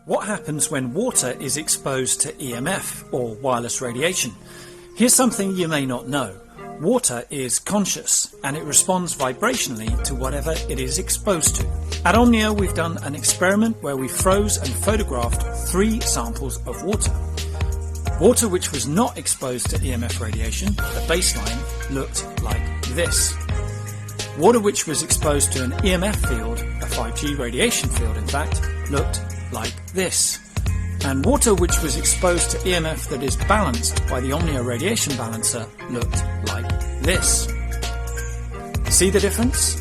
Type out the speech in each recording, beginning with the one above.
What happens when water is exposed to EMF, or wireless radiation? Here's something you may not know. Water is conscious, and it responds vibrationally to whatever it is exposed to. At Omnia, we've done an experiment where we froze and photographed 3 samples of water. Water which was not exposed to EMF radiation, the baseline, looked like this. Water which was exposed to an EMF field, a 5G radiation field in fact, looked like this. And water which was exposed to EMF that is balanced by the Omnia radiation balancer looked like this. See the difference?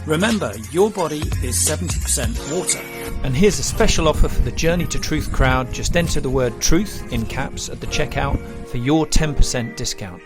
Remember, your body is 70% water. And here's a special offer for the Journey to Truth crowd. Just enter the word truth in caps at the checkout for your 10% discount.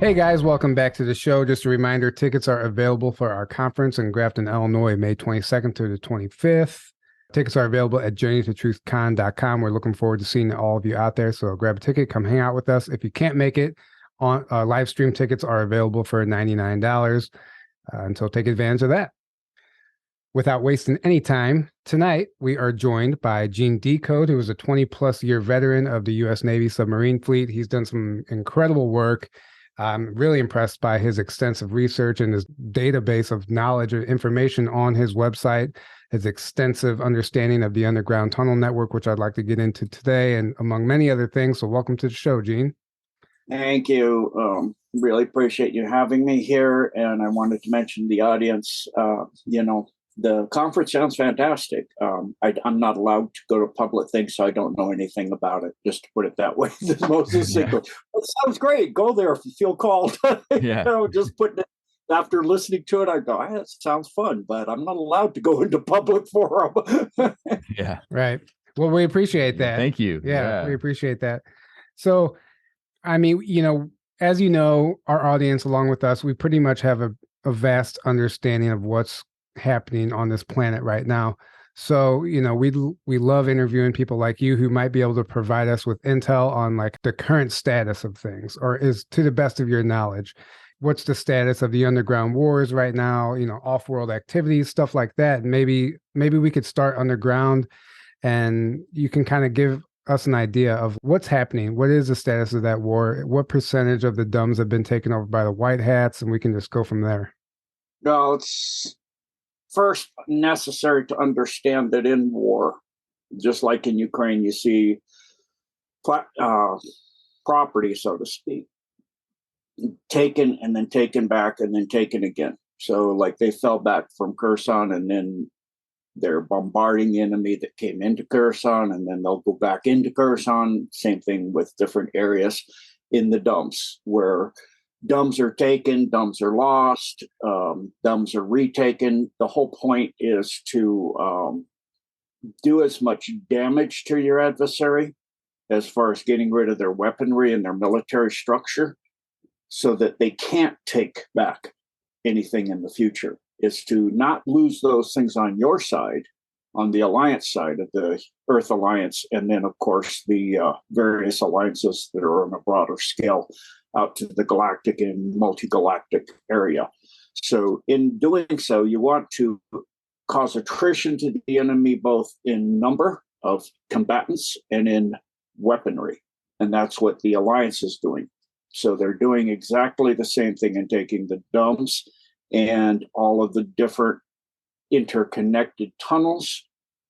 Hey guys, welcome back to the show. Just a reminder, tickets are available for our conference in Grafton, Illinois, May 22nd through the 25th. Tickets are available at journeytotruthcon.com. We're looking forward to seeing all of you out there. So grab a ticket, come hang out with us. If you can't make it, on live stream tickets are available for $99. And so take advantage of that. Without wasting any time, tonight we are joined by Gene Decode, who is a 20-plus year veteran of the U.S. Navy Submarine Fleet. He's done some incredible work. I'm really impressed by his extensive research and his database of knowledge and information on his website, his extensive understanding of the underground tunnel network, which I'd like to get into today, and among many other things. So welcome to the show, Gene. Thank you. Really appreciate you having me here. And I wanted to mention the audience, the conference sounds fantastic. I'm not allowed to go to public things, so I don't know anything about it, just to put it that way. Most is secret. It sounds great. Go there if you feel called. Yeah. Just putting it, after listening to it, I go, that sounds fun, but I'm not allowed to go into public forum. Yeah. Right. Well, we appreciate that. Thank you. Yeah, we appreciate that. So, I mean, as you know, our audience, along with us, we pretty much have a vast understanding of what's happening on this planet right now. So, we love interviewing people like you who might be able to provide us with intel on like the current status of things, or is to the best of your knowledge, what's the status of the underground wars right now, off-world activities, stuff like that. And maybe we could start underground and you can kind of give us an idea of what's happening. What is the status of that war? What percentage of the dumbs have been taken over by the white hats? And we can just go from there. No, it's first necessary to understand that in war, just like in Ukraine, you see property, so to speak, taken and then taken back and then taken again. So like they fell back from Kherson and then they're bombarding the enemy that came into Kherson, and then they'll go back into Kherson. Same thing with different areas in the dumps, where dumps are taken, dumps are lost, dumps are retaken. The whole point is to do as much damage to your adversary as far as getting rid of their weaponry and their military structure so that they can't take back anything in the future. Is to not lose those things on your side, on the alliance side of the Earth Alliance, and then, of course, the various alliances that are on a broader scale out to the galactic and multi-galactic area. So in doing so, you want to cause attrition to the enemy, both in number of combatants and in weaponry. And that's what the alliance is doing. So they're doing exactly the same thing in taking the dumps and all of the different interconnected tunnels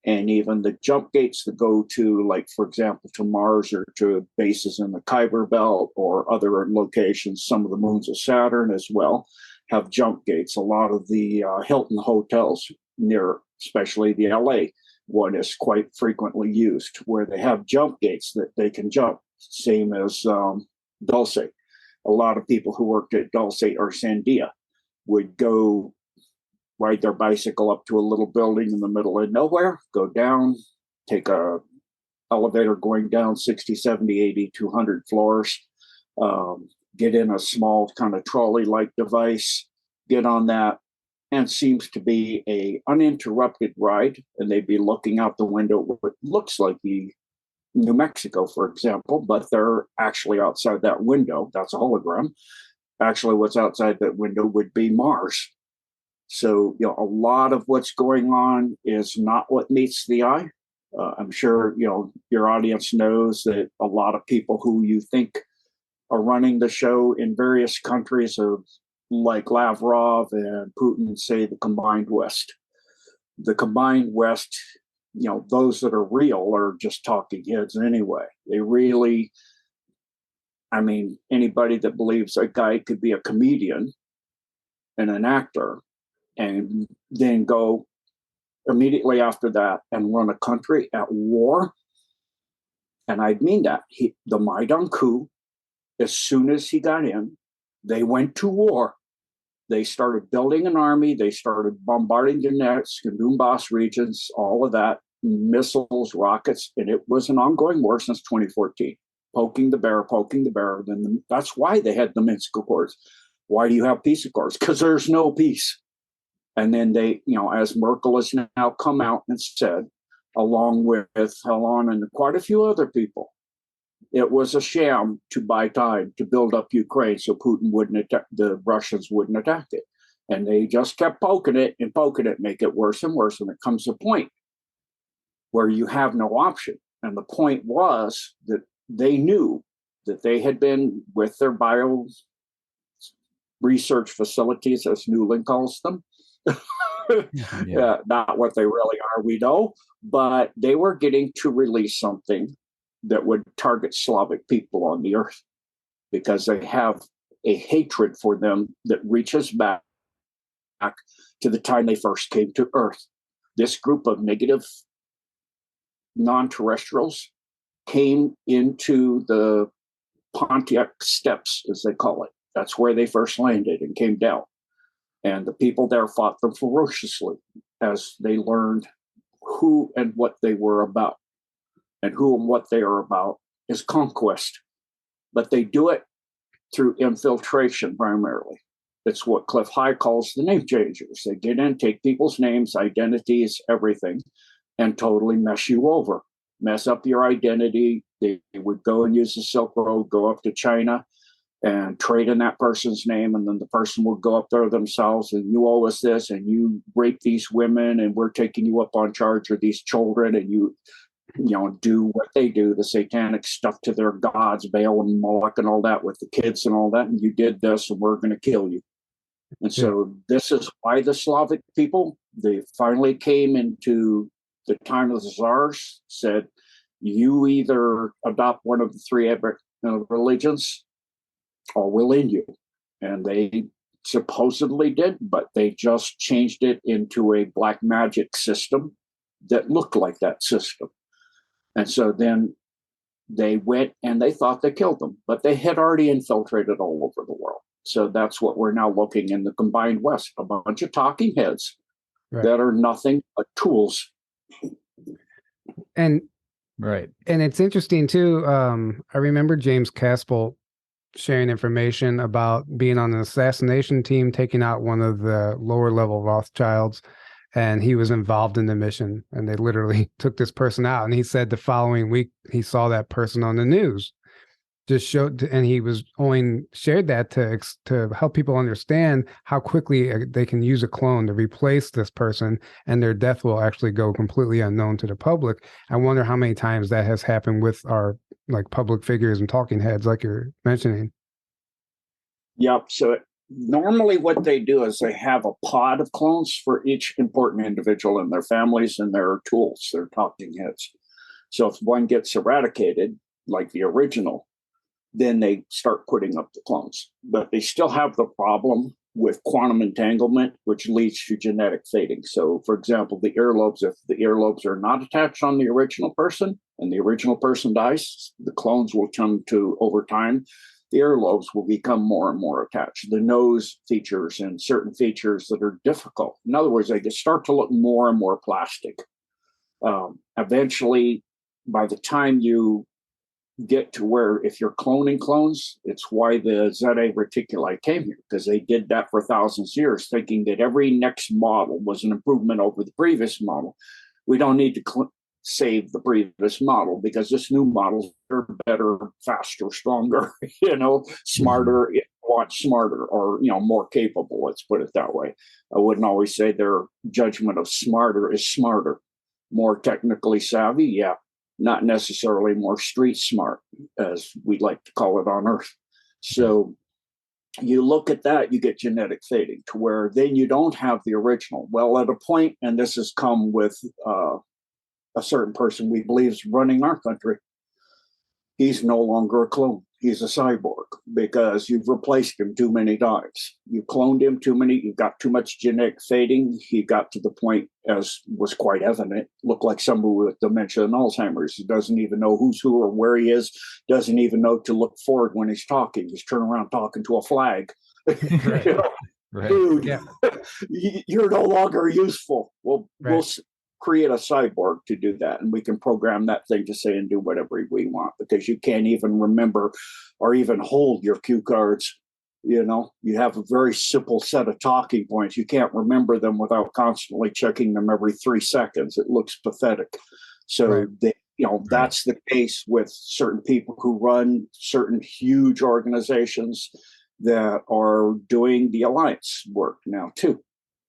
and even the jump gates that go to, like, for example, to Mars or to bases in the Kuiper Belt or other locations. Some of the moons of Saturn as well have jump gates. A lot of the Hilton hotels near, especially the LA one, is quite frequently used, where they have jump gates that they can jump, same as Dulce. a lot of people who worked at Dulce or Sandia would go ride their bicycle up to a little building in the middle of nowhere, go down, take a elevator going down 60, 70, 80, 200 floors, get in a small kind of trolley-like device, get on that, and seems to be a uninterrupted ride. And they'd be looking out the window what looks like the New Mexico, for example, but they're actually outside that window. That's a hologram. Actually, what's outside that window would be Mars. So, a lot of what's going on is not what meets the eye. I'm sure, your audience knows that a lot of people who you think are running the show in various countries of like Lavrov and Putin say the combined West. The combined West, those that are real are just talking heads anyway. They really, anybody that believes a guy could be a comedian and an actor and then go immediately after that and run a country at war. And I mean that. The Maidan coup, as soon as he got in, they went to war. They started building an army. They started bombarding Donetsk and Donbass regions, all of that, missiles, rockets. And it was an ongoing war since 2014, poking the bear. Then that's why they had the Minsk Accords. Why do you have peace accords? Because there's no peace. And then they, as Merkel has now come out and said, along with Helen and quite a few other people, it was a sham to buy time to build up Ukraine so Putin wouldn't attack, the Russians wouldn't attack it. And they just kept poking it, make it worse and worse. And it comes to a point where you have no option. And the point was that they knew that they had been with their bio research facilities, as Newland calls them. Yeah, not what they really are, we know, but they were getting to release something that would target Slavic people on the earth because they have a hatred for them that reaches back to the time they first came to Earth. This group of negative non-terrestrials came into the Pontiac Steppes, as they call it. That's where they first landed and came down. And the people there fought them ferociously as they learned who and what they were about. And who and what they are about is conquest. But they do it through infiltration primarily. It's what Cliff High calls the name changers. They get in, take people's names, identities, everything, and totally mess you over, mess up your identity. They would go and use the Silk Road, go up to China and trade in that person's name. And then the person would go up there themselves and you owe us this and you rape these women and we're taking you up on charge of these children and you do what they do, the satanic stuff to their gods, Baal and Moloch and all that with the kids and all that. And you did this and we're going to kill you. And so this is why the Slavic people, they finally came into the time of the Tsars, said, you either adopt one of the three religions or we'll end you. And they supposedly did, but they just changed it into a black magic system that looked like that system. And so then they went and they thought they killed them, but they had already infiltrated all over the world. So that's what we're now looking in the combined West, a bunch of talking heads that are nothing but tools. And it's interesting too. I remember James Caspel sharing information about being on an assassination team, taking out one of the lower level Rothschilds. And he was involved in the mission and they literally took this person out. And he said the following week, he saw that person on the news, just showed, and he was only shared that to help people understand how quickly they can use a clone to replace this person and their death will actually go completely unknown to the public. I wonder how many times that has happened with our like public figures and talking heads, like you're mentioning. Yep. So normally what they do is they have a pod of clones for each important individual and their families and their tools, their talking heads. So if one gets eradicated, like the original, then they start putting up the clones. But they still have the problem with quantum entanglement, which leads to genetic fading. So for example, the earlobes, if the earlobes are not attached on the original person and the original person dies, the clones will come to, over time, the earlobes will become more and more attached. The nose features and certain features that are difficult. In other words, they start to look more and more plastic. Eventually, by the time you get to where, if you're cloning clones, it's why the Zeta Reticuli came here, because they did that for thousands of years, thinking that every next model was an improvement over the previous model. We don't need to save the previous model, because this new model are better, faster, stronger, smarter, smarter, or more capable. Let's put it that way. I wouldn't always say their judgment of smarter is smarter. More technically savvy, yeah. Not necessarily more street smart, as we like to call it on Earth. So you look at that, you get genetic fading to where then you don't have the original. Well, at a point, and this has come with a certain person we believe is running our country, he's no longer a clone. He's a cyborg, because you've replaced him too many times. You cloned him too many. You got too much genetic fading. He got to the point, as was quite evident, looked like somebody with dementia and Alzheimer's. He doesn't even know who's who or where he is. Doesn't even know to look forward when he's talking. He's turning around talking to a flag. Right. Right. Dude, Yeah. you're no longer useful. Well, Right. we'll create a cyborg to do that, and we can program that thing to say and do whatever we want, because you can't even remember or even hold your cue cards. You have a very simple set of talking points. You can't remember them without constantly checking them every 3 seconds. It looks pathetic. So that's the case with certain people who run certain huge organizations that are doing the alliance work now too.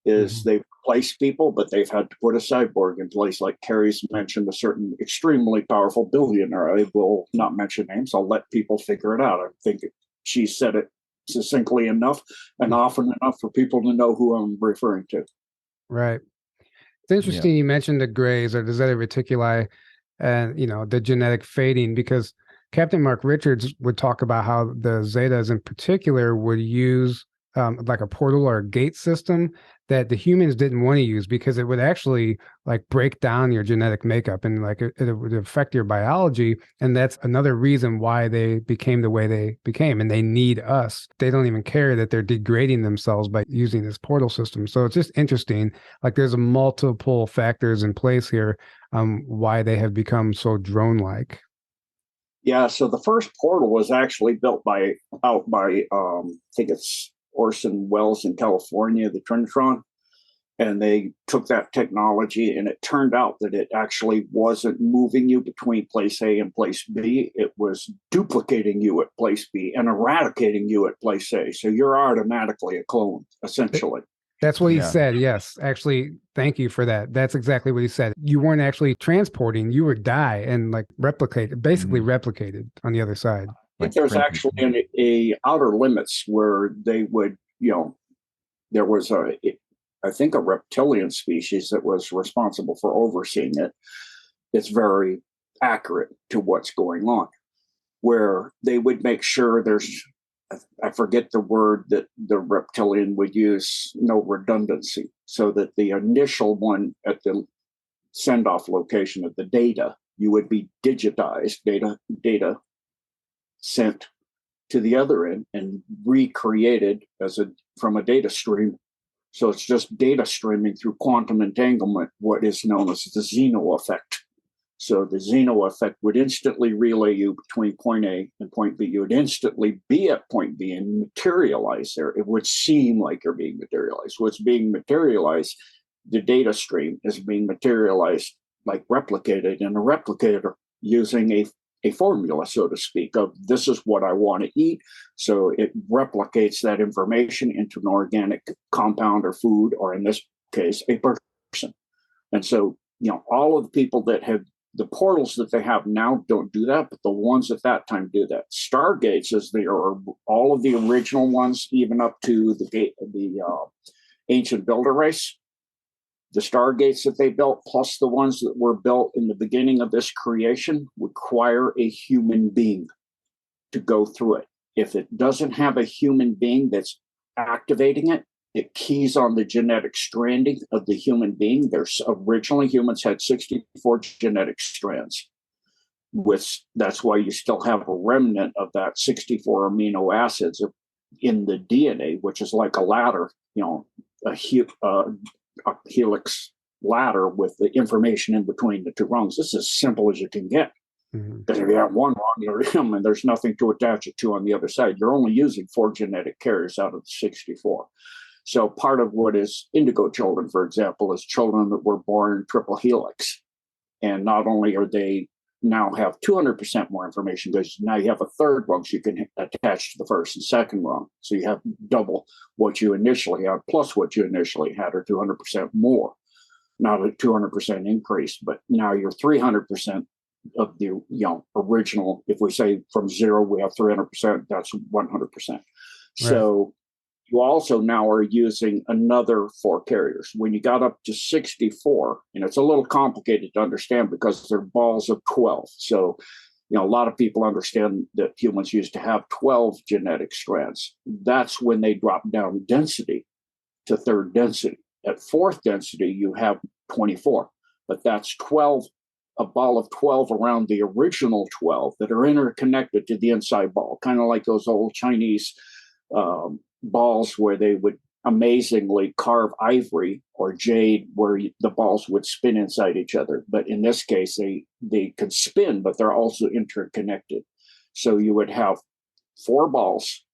They've replaced people, but they've had to put a cyborg in place. Like Carrie's mentioned, a certain extremely powerful billionaire. I will not mention names. I'll let people figure it out. I think she said it succinctly enough and often enough for people to know who I'm referring to. Right. It's interesting you mentioned the grays or the Zeta Reticuli and, the genetic fading, because Captain Mark Richards would talk about how the Zetas in particular would use like a portal or a gate system that the humans didn't want to use, because it would actually break down your genetic makeup and it would affect your biology. And that's another reason why they became the way they became. And they need us. They don't even care that they're degrading themselves by using this portal system. So it's just interesting. There's multiple factors in place here why they have become so drone-like. Yeah. So the first portal was actually built by I think it's Orson Welles in California, the Trinitron, and they took that technology, and it turned out that it actually wasn't moving you between place A and place B. It was duplicating you at place B and eradicating you at place A. So you're automatically a clone, essentially. That's what he said. Yes. Actually, thank you for that. That's exactly what he said. You weren't actually transporting, you would die and replicated, basically replicated on the other side. I think there's actually a outer limits where they would, there was I think a reptilian species that was responsible for overseeing it. It's very accurate to what's going on, where they would make sure there's, I forget the word that the reptilian would use, no redundancy, so that the initial one at the send-off location of the data, you would be digitized, data sent to the other end and recreated from a data stream. So it's just data streaming through quantum entanglement, what is known as the Zeno effect. So the Zeno effect would instantly relay you between point A and point B. You would instantly be at point B and materialize there. It would seem like you're being materialized. What's being materialized, the data stream is being materialized, replicated in a replicator using a formula, so to speak, of this is what I want to eat. So it replicates that information into an organic compound or food, or in this case, a person. And so, all of the people that have the portals that they have now don't do that, but the ones at that time do that. Stargates, as they are, all of the original ones, even up to the ancient builder race, the stargates that they built, plus the ones that were built in the beginning of this creation, require a human being to go through it. If it doesn't have a human being that's activating it, it keys on the genetic stranding of the human being. Originally, humans had 64 genetic strands. That's why you still have a remnant of that 64 amino acids in the DNA, which is like a ladder, a helix ladder with the information in between the two rungs. This is as simple as you can get. Because if you have one rung, you're in, and there's nothing to attach it to on the other side. You're only using 4 genetic carriers out of the 64. So part of what is indigo children, for example, is children that were born triple helix. And not only are they now have 200% more information, because now you have a third rung so you can attach to the first and second rung. So you have double what you initially had plus what you initially had, or 200% more. Not a 200% increase, but now you're 300% of the original. If we say from 0 we have 300%, that's 100%. Right. So you also now are using another 4 carriers. When you got up to 64, and it's a little complicated to understand because they're balls of 12. So a lot of people understand that humans used to have 12 genetic strands. That's when they drop down density to 3rd density. At 4th density, you have 24, but that's 12, a ball of 12 around the original 12 that are interconnected to the inside ball, kind of like those old Chinese balls where they would amazingly carve ivory or jade where the balls would spin inside each other. But in this case, they can spin, but they're also interconnected. So you would have 4 balls,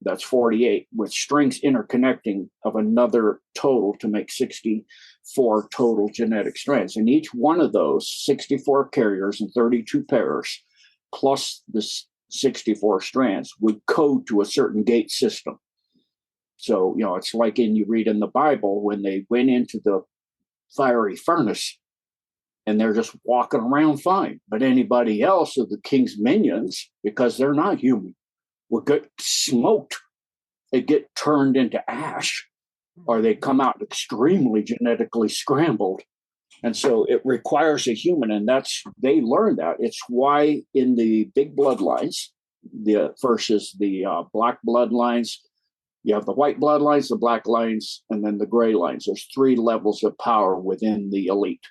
that's 48, with strings interconnecting of another total to make 64 total genetic strands. And each one of those 64 carriers and 32 pairs, plus the 64 strands, would code to a certain gate system. So, it's like you read in the Bible when they went into the fiery furnace and they're just walking around fine. But anybody else of the king's minions, because they're not human, would get smoked. They get turned into ash, or they come out extremely genetically scrambled. And so it requires a human, and they learn that. It's why in the big bloodlines, versus the black bloodlines, you have the white bloodlines, the black lines, and then the gray lines. There's 3 levels of power within the elite.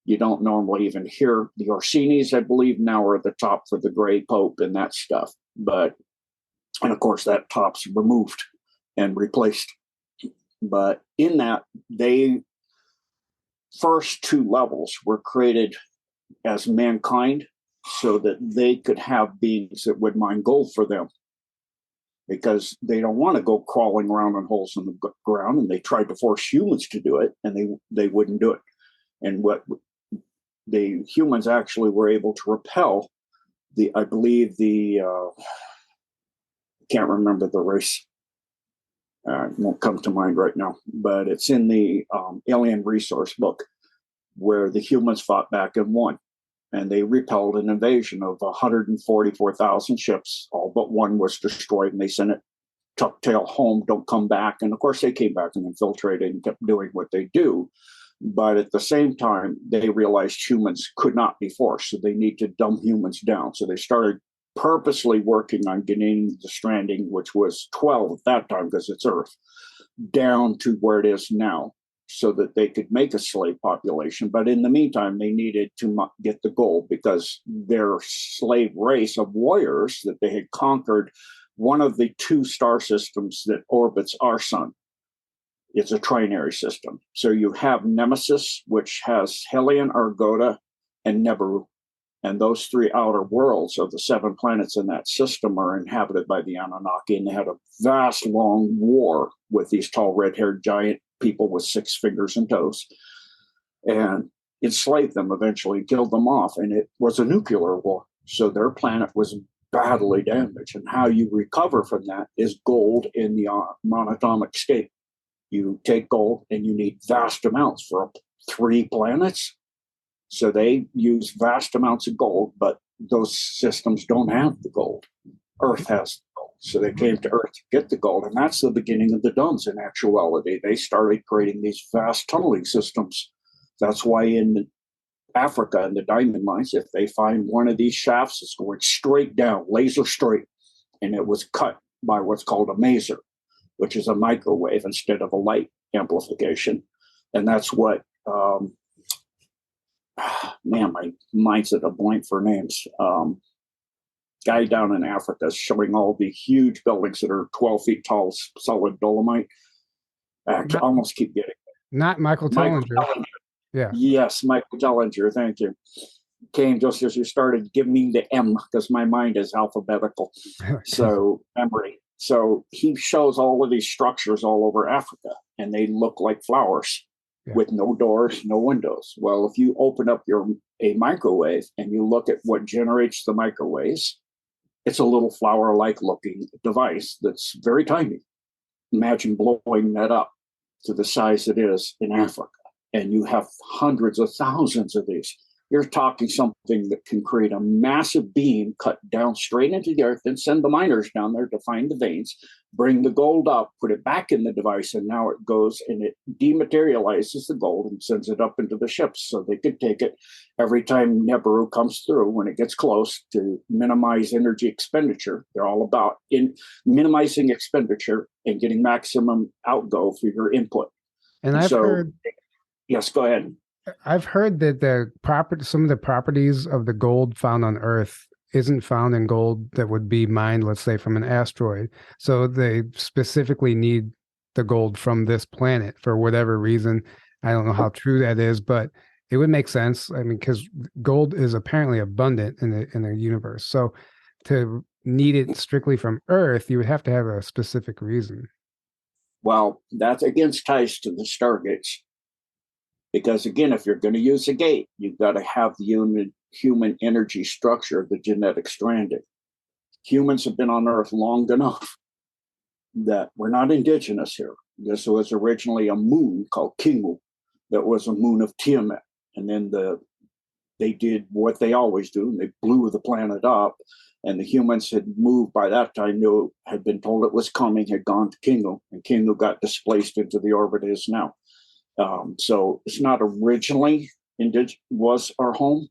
You don't normally even hear the Orsini's, I believe, now are at the top for the gray pope and that stuff. And of course, that top's removed and replaced. But in that, they first 2 levels were created as mankind so that they could have beings that would mine gold for them, because they don't want to go crawling around in holes in the ground. And they tried to force humans to do it, and they wouldn't do it. And what the humans actually were able to repel I can't remember the race. It won't come to mind right now, but it's in the Alien Resource book where the humans fought back and won. And they repelled an invasion of 144,000 ships. All but one was destroyed, and they sent it tuck tail home, don't come back. And of course, they came back and infiltrated and kept doing what they do. But at the same time, they realized humans could not be forced, so they need to dumb humans down. So they started purposely working on getting the stranding, which was 12 at that time because it's Earth, down to where it is now, so that they could make a slave population. But in the meantime, they needed to get the gold, because their slave race of warriors that they had conquered one of the 2 star systems that orbits our sun. It's a trinary system. So you have Nemesis, which has Helion, Argoda, and Neberu. And those 3 outer worlds of the 7 planets in that system are inhabited by the Anunnaki. And they had a vast, long war with these tall, red-haired giant people with 6 fingers and toes, and enslaved them eventually, killed them off. And it was a nuclear war. So their planet was badly damaged. And how you recover from that is gold in the monatomic state. You take gold, and you need vast amounts for 3 planets. So they use vast amounts of gold, but those systems don't have the gold. Earth has the gold. So they came to Earth to get the gold. And that's the beginning of the Duns in actuality. They started creating these vast tunneling systems. That's why in Africa, in the diamond mines, if they find one of these shafts, it's going straight down, laser straight. And it was cut by what's called a maser, which is a microwave instead of a light amplification. And that's what man, my mind's at a blank for names. Guy down in Africa is showing all the huge buildings that are 12 feet tall, solid dolomite. I almost keep getting it. Not Michael Tellinger. Yeah. Yes, Michael Tellinger. Thank you. Came just as you started giving me the M, because my mind is alphabetical. So memory. So he shows all of these structures all over Africa, and they look like flowers with no doors, no windows. Well, if you open up a microwave and you look at what generates the microwaves, it's a little flower-like looking device that's very tiny. Imagine blowing that up to the size it is in Africa, and you have hundreds of thousands of these. You're talking something that can create a massive beam cut down straight into the earth and send the miners down there to find the veins, bring the gold up, put it back in the device, and now it goes and it dematerializes the gold and sends it up into the ships so they could take it every time Nibiru comes through when it gets close to minimize energy expenditure. They're all about minimizing expenditure and getting maximum outgo for your input. And I've heard... Yes, go ahead. I've heard that some of the properties of the gold found on Earth isn't found in gold that would be mined, let's say, from an asteroid. So they specifically need the gold from this planet for whatever reason. I don't know how true that is, but it would make sense. I mean, because gold is apparently abundant in the universe. So to need it strictly from Earth, you would have to have a specific reason. Well, that again ties to the stargates. Because again, if you're going to use a gate, you've got to have the human energy structure, the genetic stranding. Humans have been on Earth long enough that we're not indigenous here. This was originally a moon called Kingu that was a moon of Tiamat. And then they did what they always do, and they blew the planet up. And the humans had moved by that time, had been told it was coming, had gone to Kingu, and Kingu got displaced into the orbit it is now. So it's not originally was our home,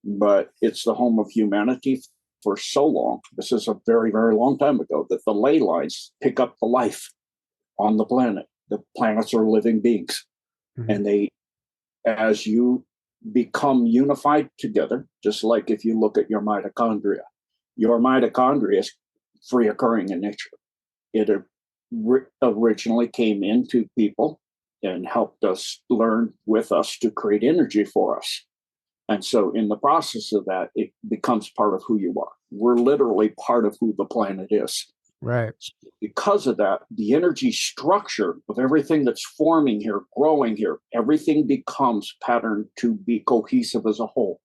but it's the home of humanity for so long. This is a very, very long time ago that the ley lines pick up the life on the planet. The planets are living beings. Mm-hmm. And as you become unified together, just like if you look at your mitochondria is free occurring in nature. It originally came into people and helped us learn with us to create energy for us. And so in the process of that, it becomes part of who you are. We're literally part of who the planet is. Right. Because of that, the energy structure of everything that's forming here, growing here, everything becomes patterned to be cohesive as a whole.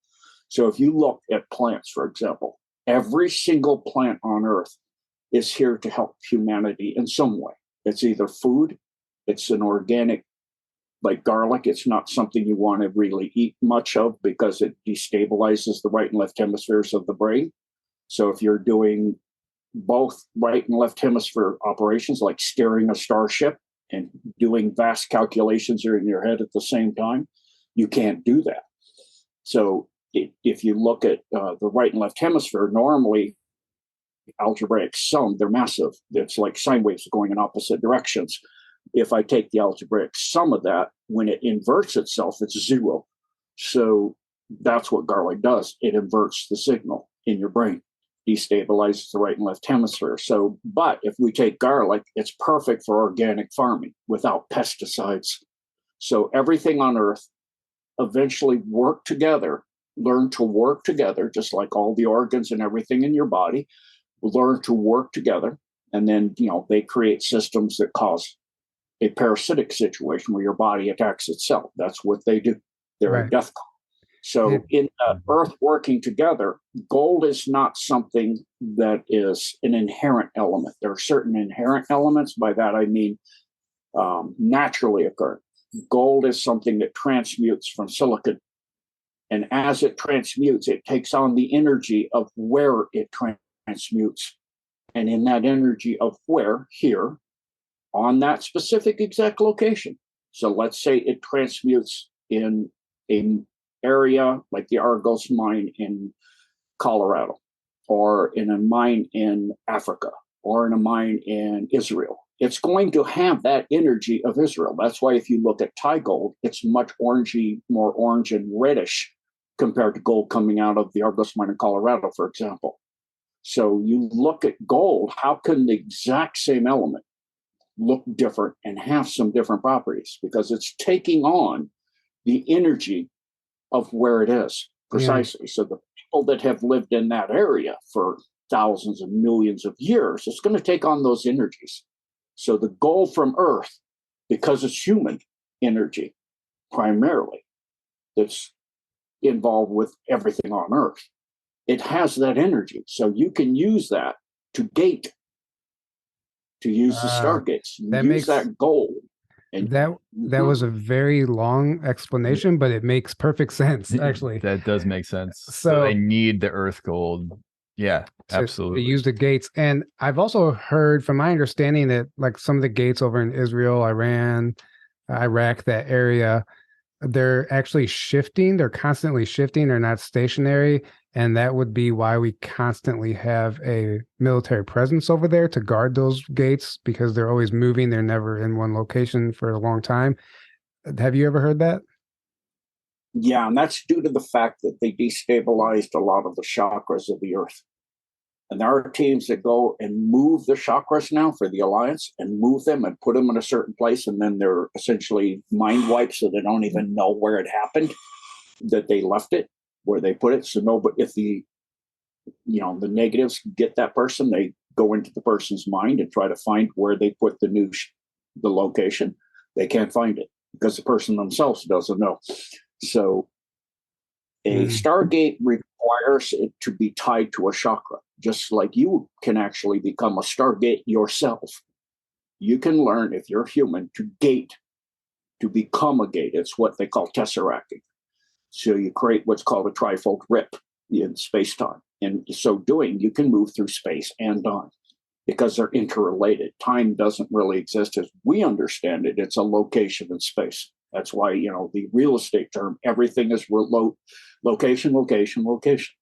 So if you look at plants, for example, every single plant on Earth is here to help humanity in some way. It's either food, it's an organic, like garlic. It's not something you want to really eat much of because it destabilizes the right and left hemispheres of the brain. So if you're doing both right and left hemisphere operations, like steering a starship and doing vast calculations in your head at the same time, you can't do that. So if you look at the right and left hemisphere, normally algebraic sum, they're massive. It's like sine waves going in opposite directions. If I take the algebraic sum of that, when it inverts itself, it's zero. So that's what garlic does. It inverts the signal in your brain, destabilizes the right and left hemisphere. So, but if we take garlic, it's perfect for organic farming without pesticides. So everything on Earth eventually work together, learn to work together, just like all the organs and everything in your body, learn to work together. And then, they create systems that cause a parasitic situation where your body attacks itself. That's what they do. They're right. a death call. So in Earth working together, gold is not something that is an inherent element. There are certain inherent elements. By that, I mean naturally occurring. Gold is something that transmutes from silicon. And as it transmutes, it takes on the energy of where it transmutes. And in that energy of where, here, on that specific exact location. So let's say it transmutes in an area like the Argos mine in Colorado, or in a mine in Africa, or in a mine in Israel. It's going to have that energy of Israel. That's why if you look at Thai gold, it's much orangey, more orange and reddish compared to gold coming out of the Argos mine in Colorado, for example. So you look at gold, how can the exact same element look different and have some different properties? Because it's taking on the energy of where it is precisely. Yeah. So the people that have lived in that area for thousands and millions of years, it's going to take on those energies. So the gold from Earth, because it's human energy primarily that's involved with everything on Earth, it has that energy. So you can use that to gate, to use the stargates, use that gold. And that was a very long explanation, but it makes perfect sense, actually. That does make sense. So they need the Earth gold. Yeah, absolutely. To use the gates. And I've also heard, from my understanding, that like some of the gates over in Israel, Iran, Iraq, that area, they're actually shifting. They're constantly shifting. They're not stationary. And that would be why we constantly have a military presence over there to guard those gates, because they're always moving. They're never in one location for a long time. Have you ever heard that? Yeah, and that's due to the fact that they destabilized a lot of the chakras of the Earth. And there are teams that go and move the chakras now for the Alliance and move them and put them in a certain place. And then they're essentially mind wiped, so they don't even know where it happened, that they left it, where they put it. So no, but if the negatives get that person, they go into the person's mind and try to find where they put the location. They can't find it because the person themselves doesn't know. So a Stargate requires it to be tied to a chakra, just like you can actually become a Stargate yourself. You can learn, if you're human, to gate, to become a gate. It's what they call tesseracting. So you create what's called a trifold rip in space-time. And so doing, you can move through space and time because they're interrelated. Time doesn't really exist as we understand it. It's a location in space. That's why, the real estate term, everything is location, location, location.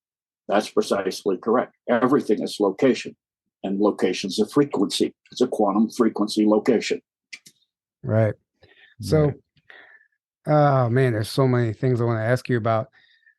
That's precisely correct. Everything is location, and location's a frequency. It's a quantum frequency location. Right. So, oh man, there's so many things I want to ask you about.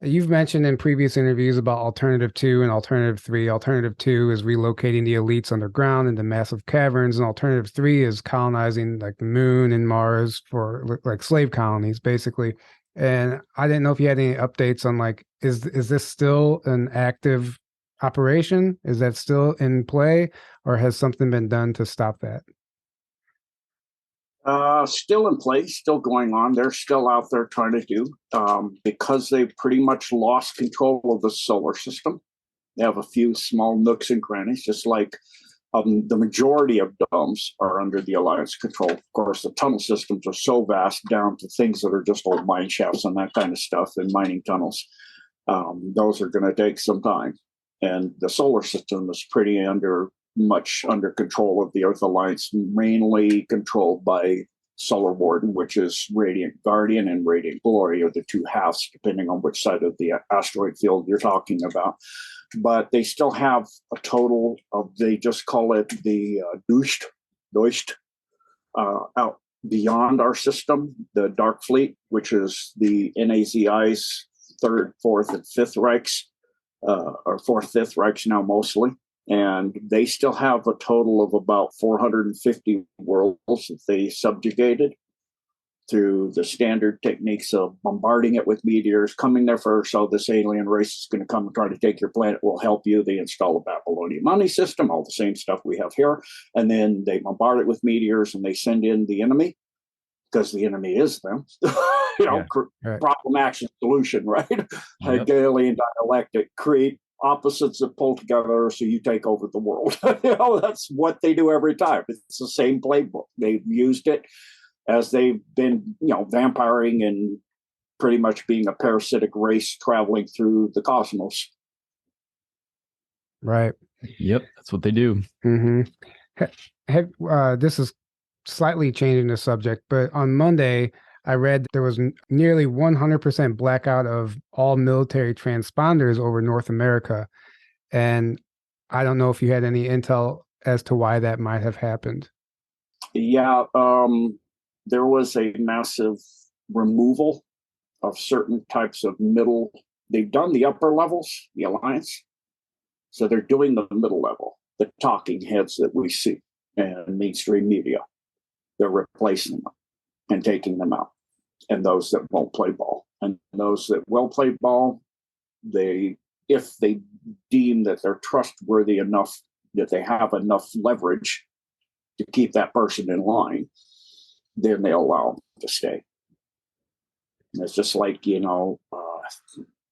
You've mentioned in previous interviews about Alternative 2 and Alternative 3. Alternative 2 is relocating the elites underground into massive caverns, and Alternative 3 is colonizing like the moon and Mars for like slave colonies, basically. And I didn't know if you had any updates on like, is this still an active operation? Is that still in play, or has something been done to stop that? Still in place, still going on. They're still out there trying to do, because they've pretty much lost control of the solar system. They have a few small nooks and crannies, just like the majority of domes are under the Alliance control. Of course, the tunnel systems are so vast down to things that are just old mine shafts and that kind of stuff and mining tunnels. Those are going to take some time. And the solar system is pretty much under control of the Earth Alliance, mainly controlled by Solar Warden, which is Radiant Guardian and Radiant Glory, are the two halves, depending on which side of the asteroid field you're talking about. But they still have a total of, they just call it the Deutscht, out beyond our system, the Dark Fleet, which is the NAZI's 3rd, 4th, and 5th Reichs, or 4th, 5th Reichs now mostly. And they still have a total of about 450 worlds that they subjugated through the standard techniques of bombarding it with meteors, coming there first. So this alien race is going to come and try to take your planet. We'll help you. They install a Babylonian money system, all the same stuff we have here. And then they bombard it with meteors and they send in the enemy, because the enemy is them. Problem, action, solution, right? Yep. Hegelian dialectic, create opposites that pull together so you take over the world. That's what they do every time. It's the same playbook. They've used it as they've been, vampiring and pretty much being a parasitic race traveling through the cosmos. Right. Yep, that's what they do. Mm-hmm. This is slightly changing the subject, but on Monday, I read there was nearly 100% blackout of all military transponders over North America. And I don't know if you had any intel as to why that might have happened. Yeah, there was a massive removal of certain types of middle they've done the upper levels, the Alliance. So they're doing the middle level, the talking heads that we see in mainstream media. They're replacing them and taking them out. And those that won't play ball. And those that will play ball, if they deem that they're trustworthy enough, that they have enough leverage to keep that person in line, then they allow them to stay. And it's just like,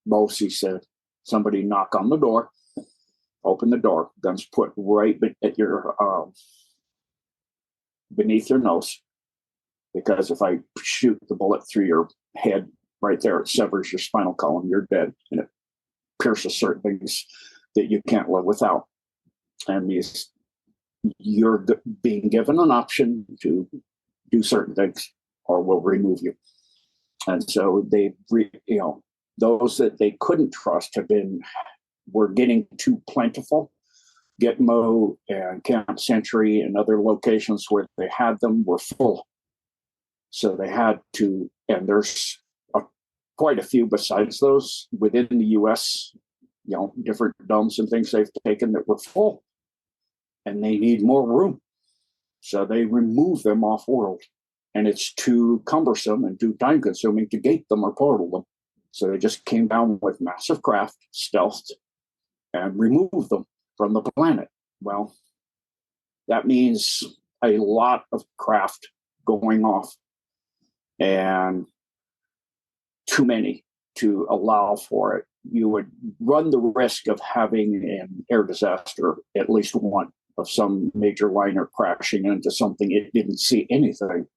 Mosi said, somebody knock on the door, open the door, guns put right at your beneath your nose. Because if I shoot the bullet through your head right there, it severs your spinal column, you're dead. And it pierces certain things that you can't live without. And you're being given an option to do certain things or we'll remove you. And so those that they couldn't trust were getting too plentiful. Gitmo and Camp Century and other locations where they had them were full. So they had to, and there's quite a few besides those within the U.S., different dumps and things they've taken that were full. And they need more room. So they remove them off world. And it's too cumbersome and too time consuming to gate them or portal them. So they just came down with massive craft, stealthed, and removed them from the planet. Well, that means a lot of craft going off and too many to allow for it. You would run the risk of having an air disaster, at least one, of some major liner crashing into something it didn't see anything.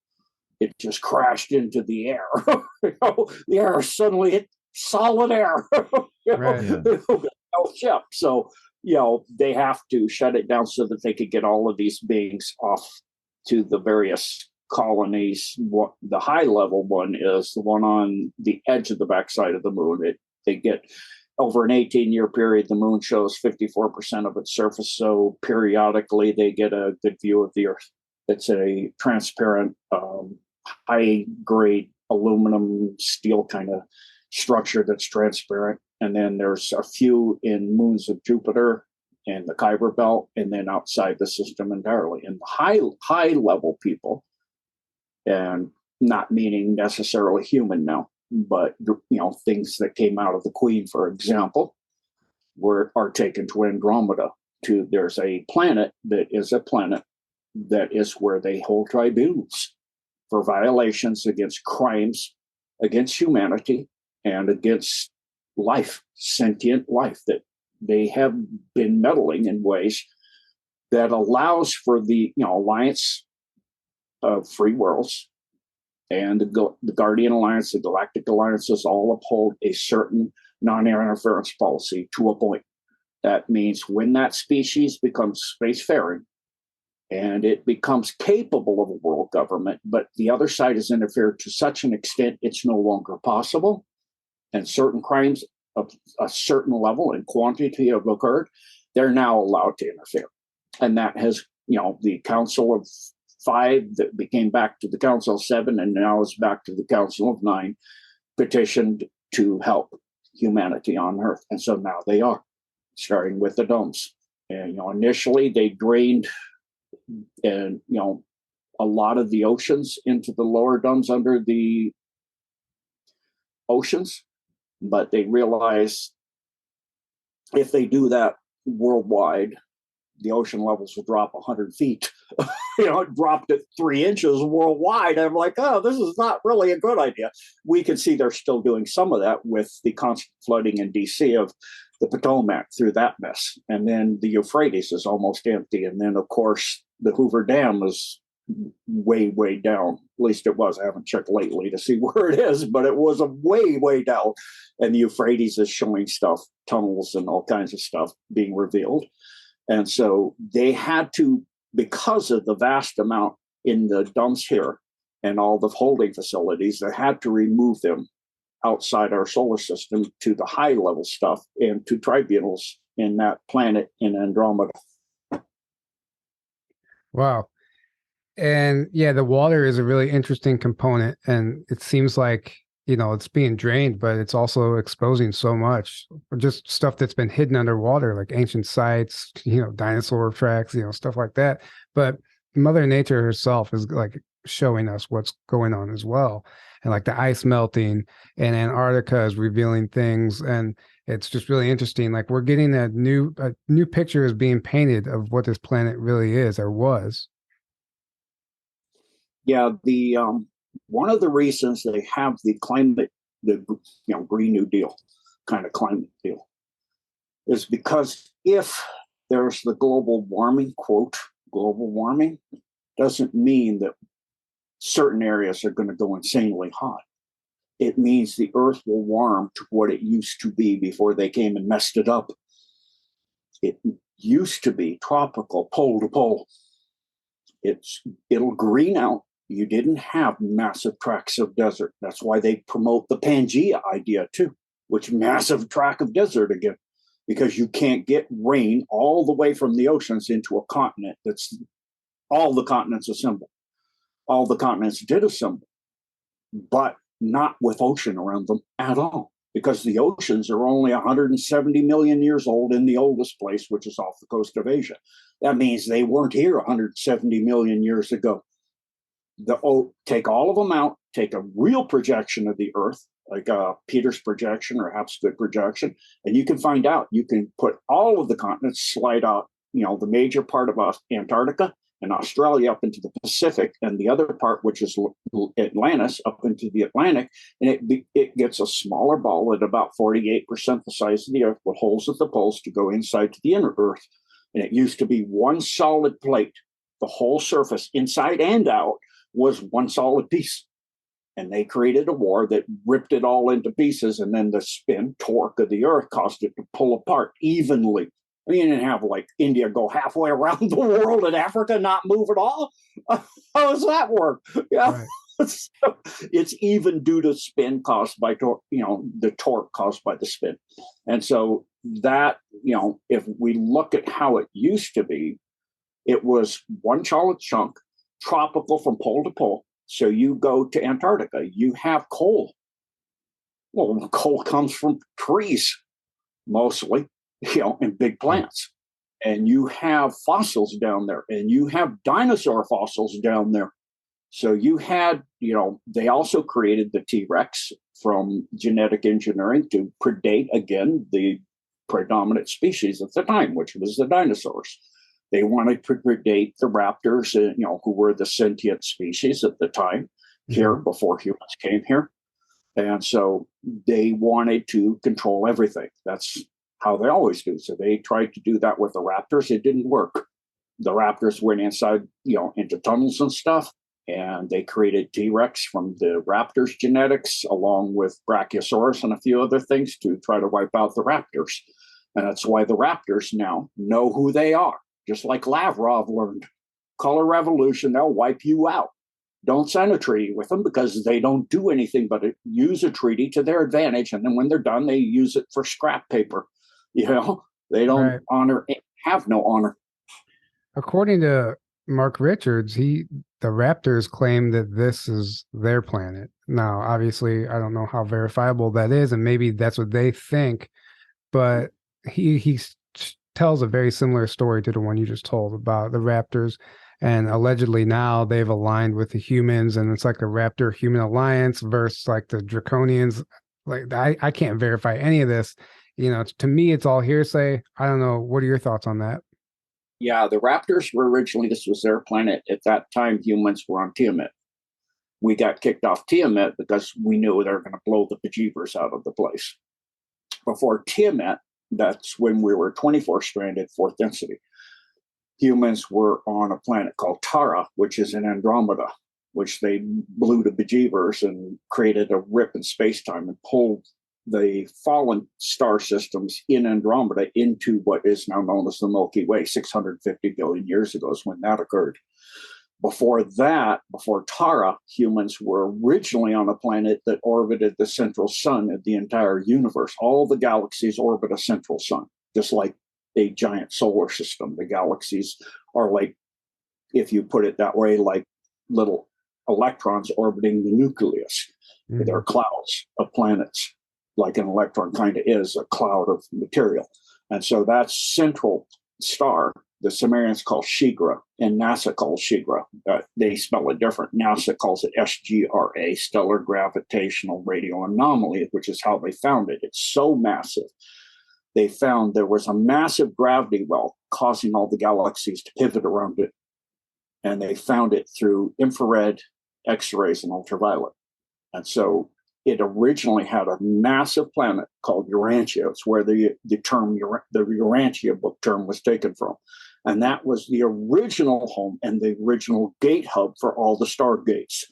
It just crashed into the air. The air suddenly hit solid air. Right. Ship. So, they have to shut it down so that they could get all of these beings off to the various colonies. The high level one is the one on the edge of the backside of the moon. They get over an 18-year period, the moon shows 54% of its surface. So periodically they get a good view of the Earth. It's a transparent, high grade aluminum steel kind of structure that's transparent. And then there's a few in moons of Jupiter and the Kuiper Belt, and then outside the system entirely. And the high level people, and not meaning necessarily human now, but things that came out of the Queen, for example, are taken to Andromeda. There's a planet that is where they hold tribunals for violations against crimes against humanity and against life, sentient life, that they have been meddling in ways that allows for the Alliance of Free Worlds and the Guardian Alliance, the Galactic Alliances all uphold a certain non-interference policy to a point. That means when that species becomes spacefaring and it becomes capable of a world government, but the other side has interfered to such an extent it's no longer possible, and certain crimes of a certain level and quantity have occurred, they're now allowed to interfere. And that has, the Council of 5 that became back to the Council of 7 and now is back to the Council of 9 petitioned to help humanity on Earth. And so now they are, starting with the domes. And initially they drained a lot of the oceans into the lower domes under the oceans, but they realized if they do that worldwide, the ocean levels will drop 100 feet. It dropped at 3 inches worldwide. I'm like, oh, this is not really a good idea. We can see they're still doing some of that with the constant flooding in DC of the Potomac through that mess. And then the Euphrates is almost empty. And then, of course, the Hoover Dam is way, way down. At least it was. I haven't checked lately to see where it is, but it was a way, way down. And the Euphrates is showing stuff, tunnels and all kinds of stuff being revealed. And so they had to, because of the vast amount in the dumps here and all the holding facilities, they had to remove them outside our solar system to the high level stuff and to tribunals in that planet in Andromeda. Wow. And yeah, the water is a really interesting component. And it seems like it's being drained, but it's also exposing so much, just stuff that's been hidden underwater, like ancient sites, dinosaur tracks, stuff like that. But Mother Nature herself is like showing us what's going on as well. And like the ice melting, and Antarctica is revealing things. And it's just really interesting. Like we're getting a new picture is being painted of what this planet really is or was. Yeah, the one of the reasons they have the climate, the Green New Deal kind of climate deal, is because if there's the global warming, quote, global warming, doesn't mean that certain areas are going to go insanely hot. It means the Earth will warm to what it used to be before they came and messed it up. It used to be tropical, pole to pole. It'll green out. You didn't have massive tracts of desert. That's why they promote the Pangea idea too, which massive tract of desert again, because you can't get rain all the way from the oceans into a continent that's all the continents assembled. All the continents did assemble, but not with ocean around them at all, because the oceans are only 170 million years old in the oldest place, which is off the coast of Asia. That means they weren't here 170 million years ago. Take all of them out, take a real projection of the Earth, like Peters projection or Hapgood projection, and you can find out. You can put all of the continents, slide out, the major part of Antarctica and Australia up into the Pacific, and the other part, which is Atlantis, up into the Atlantic, and it gets a smaller ball at about 48% the size of the Earth, with holes at the poles to go inside to the inner Earth. And it used to be one solid plate. The whole surface, inside and out, was one solid piece. And they created a war that ripped it all into pieces, and then the spin torque of the Earth caused it to pull apart evenly. I mean, you didn't have like India go halfway around the world and Africa not move at all. How does that work? Yeah. Right. So it's even due to spin caused by the torque caused by the spin. And so that, if we look at how it used to be, it was one solid chunk, tropical from pole to pole. So you go to Antarctica, you have coal. Well, coal comes from trees, mostly, and big plants. And you have fossils down there, and you have dinosaur fossils down there. So you had, they also created the T-Rex from genetic engineering to predate, again, the predominant species at the time, which was the dinosaurs. They wanted to predate the raptors, who were the sentient species at the time here before humans came here. And so they wanted to control everything. That's how they always do. So they tried to do that with the raptors. It didn't work. The raptors went inside, into tunnels and stuff, and they created T-Rex from the raptors genetics, along with Brachiosaurus and a few other things, to try to wipe out the raptors. And that's why the raptors now know who they are. Just like Lavrov learned, color revolution, they'll wipe you out. Don't sign a treaty with them, because they don't do anything but use a treaty to their advantage. And then when they're done, they use it for scrap paper. They don't honor, have no honor. According to Mark Richards, the Raptors claim that this is their planet. Now, obviously, I don't know how verifiable that is, and maybe that's what they think, but he tells a very similar story to the one you just told about the raptors, and allegedly now they've aligned with the humans, and it's like a raptor human alliance versus like the draconians. Like I can't verify any of this. To me, it's all hearsay. I don't know. What are your thoughts on that? Yeah, the raptors were originally, this was their planet. At that time, humans were on Tiamat. We got kicked off Tiamat because we knew they were going to blow the bejeebers out of the place. Before Tiamat, that's when we were 24 stranded, fourth density. Humans were on a planet called Tara, which is in Andromeda, which they blew to bejeebers and created a rip in space-time and pulled the fallen star systems in Andromeda into what is now known as the Milky Way. 650 billion years ago is when that occurred. Before that, before Tara, humans were originally on a planet that orbited the central sun of the entire universe. All the galaxies orbit a central sun, just like a giant solar system. The galaxies are like, if you put it that way, like little electrons orbiting the nucleus. They're clouds of planets, like an electron kind of is a cloud of material. And so that central star, the Sumerians call Shigra, and NASA calls Shigra. They spell it different. NASA calls it SGRA, Stellar Gravitational Radio Anomaly, which is how they found it. It's so massive. They found there was a massive gravity well causing all the galaxies to pivot around it. And they found it through infrared, X-rays, and ultraviolet. And so it originally had a massive planet called Urantia. It's where the term, the Urantia book term was taken from. And that was the original home and the original gate hub for all the stargates.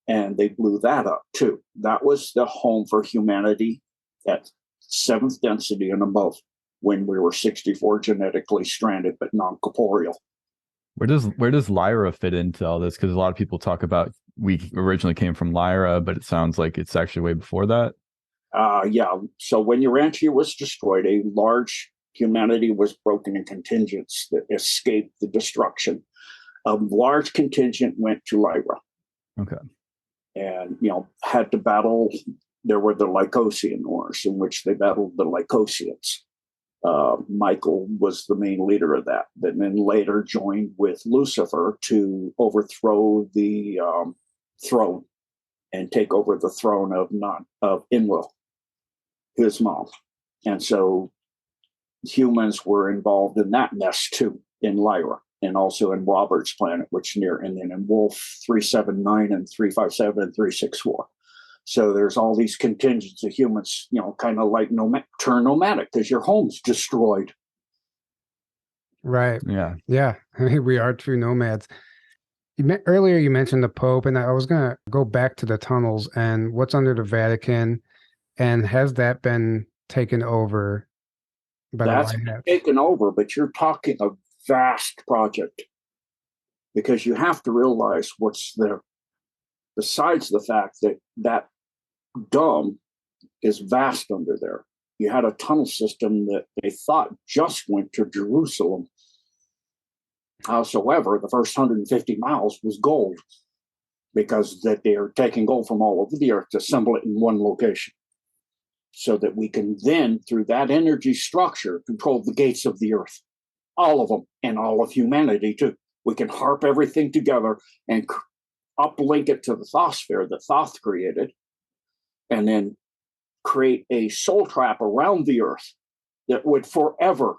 And they blew that up too. That was the home for humanity at 7th density and above, when we were 64 genetically stranded but non-corporeal. Where does Lyra fit into all this? Because a lot of people talk about we originally came from Lyra, but it sounds like it's actually way before that. Yeah. So when Urantia was destroyed, a large humanity was broken in contingents that escaped the destruction. A large contingent went to Lyra. Okay. And, had to battle. There were the Lycosian Wars, in which they battled the Lycosians. Michael was the main leader of that then later joined with Lucifer to overthrow the throne and take over the throne of Enlil, his mom. And so humans were involved in that mess too, in Lyra, and also in Robert's planet, which and then in Wolf 379 and 357 and 364. So there's all these contingents of humans, kind of like turn nomadic because your home's destroyed. Right. Yeah. Yeah. I mean, we are true nomads. Earlier, you mentioned the Pope, and I was going to go back to the tunnels and what's under the Vatican, and has that been taken over by That's the White Hat? taken over, but you're talking a vast project, because you have to realize what's there. Besides the fact that dome is vast under there. You had a tunnel system that they thought just went to Jerusalem. Howsoever, the first 150 miles was gold, because that they are taking gold from all over the earth to assemble it in one location, so that we can then, through that energy structure, control the gates of the earth, all of them, and all of humanity too. We can harp everything together and uplink it to the Thothsphere that Thoth created, and then create a soul trap around the earth that would forever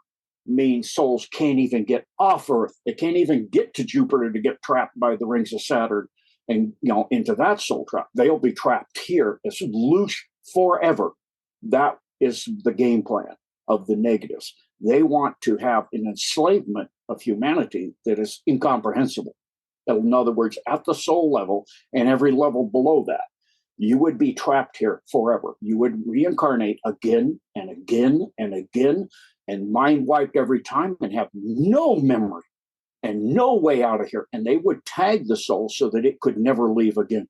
mean souls can't even get off Earth. They can't even get to Jupiter to get trapped by the rings of Saturn and into that soul trap. They'll be trapped here as loose forever. That is the game plan of the negatives. They want to have an enslavement of humanity that is incomprehensible. In other words, at the soul level and every level below that, you would be trapped here forever. You would reincarnate again and again and again, and mind wiped every time, and have no memory and no way out of here. And they would tag the soul so that it could never leave again.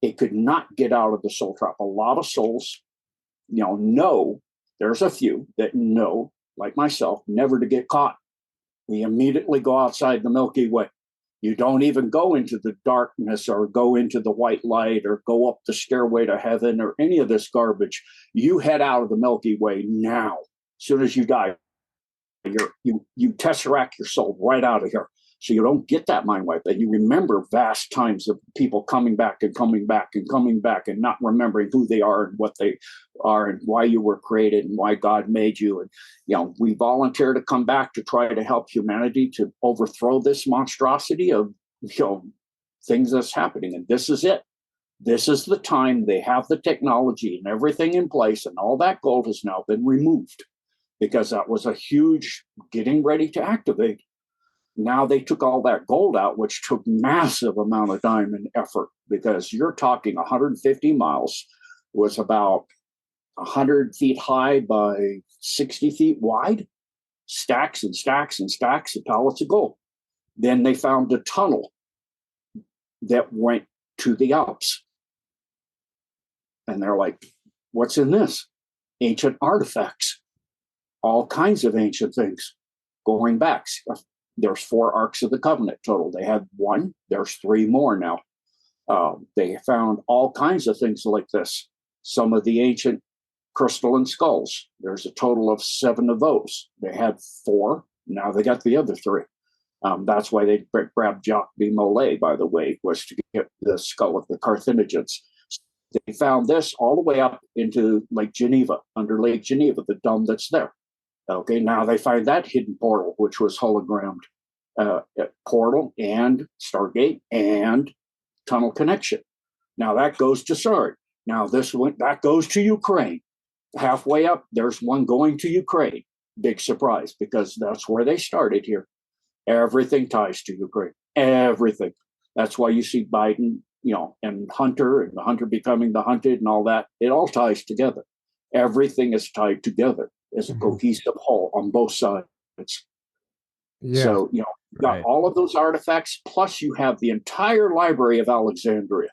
It could not get out of the soul trap. A lot of souls, know, there's a few that know, like myself, never to get caught. We immediately go outside the Milky Way. You don't even go into the darkness or go into the white light or go up the stairway to heaven or any of this garbage. You head out of the Milky Way now. As soon as you die, you tesseract your soul right out of here. So you don't get that mind wipe. And you remember vast times of people coming back and coming back and coming back and not remembering who they are and what they are and why you were created and why God made you. And, we volunteer to come back to try to help humanity to overthrow this monstrosity of, things that's happening. And this is it. This is the time. They have the technology and everything in place, and all that gold has now been removed, because that was a huge getting ready to activate. Now they took all that gold out, which took massive amount of time and effort, because you're talking 150 miles was about 100 feet high by 60 feet wide, stacks and stacks and stacks of pallets of gold. Then they found a tunnel that went to the Alps. And they're like, what's in this? Ancient artifacts, all kinds of ancient things going back. There's 4 Arks of the Covenant total. They had 1. There's 3 more now. They found all kinds of things like this. Some of the ancient crystalline skulls. There's a total of 7 of those. They had 4. Now they got the other 3. That's why they grabbed Jacques de Molay, by the way, was to get the skull of the Carthaginians. They found this all the way up into Lake Geneva, under Lake Geneva, the dome that's there. Okay, now they find that hidden portal, which was hologrammed portal and Stargate and tunnel connection. Now that goes to Sarg. Now that goes to Ukraine. Halfway up, there's one going to Ukraine. Big surprise, because that's where they started here. Everything ties to Ukraine. Everything. That's why you see Biden, and Hunter, and the Hunter becoming the hunted and all that. It all ties together. Everything is tied together as a cohesive whole on both sides. Yeah. So, you got all of those artifacts, plus you have the entire library of Alexandria,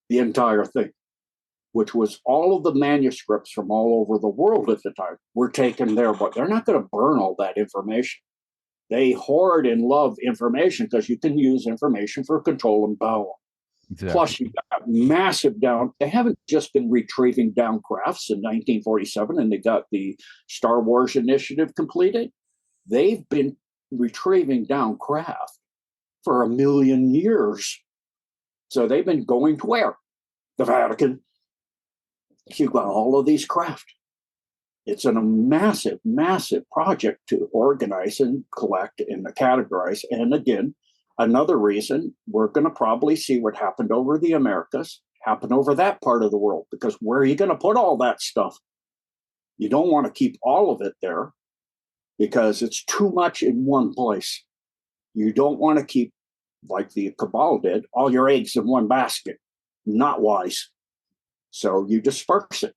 the entire thing, which was all of the manuscripts from all over the world at the time were taken there, but they're not going to burn all that information. They hoard and love information because you can use information for control and power. Exactly. Plus, you got massive down. They haven't just been retrieving down crafts in 1947 and they got the Star Wars initiative completed. They've been retrieving down craft for 1 million years. So they've been going to where? The Vatican. You've got all of these craft. It's a massive, massive project to organize and collect and categorize. And again, another reason we're going to probably see what happened over the Americas, happen over that part of the world, because where are you going to put all that stuff? You don't want to keep all of it there because it's too much in one place. You don't want to keep, like the cabal did, all your eggs in one basket. Not wise. So you disperse it.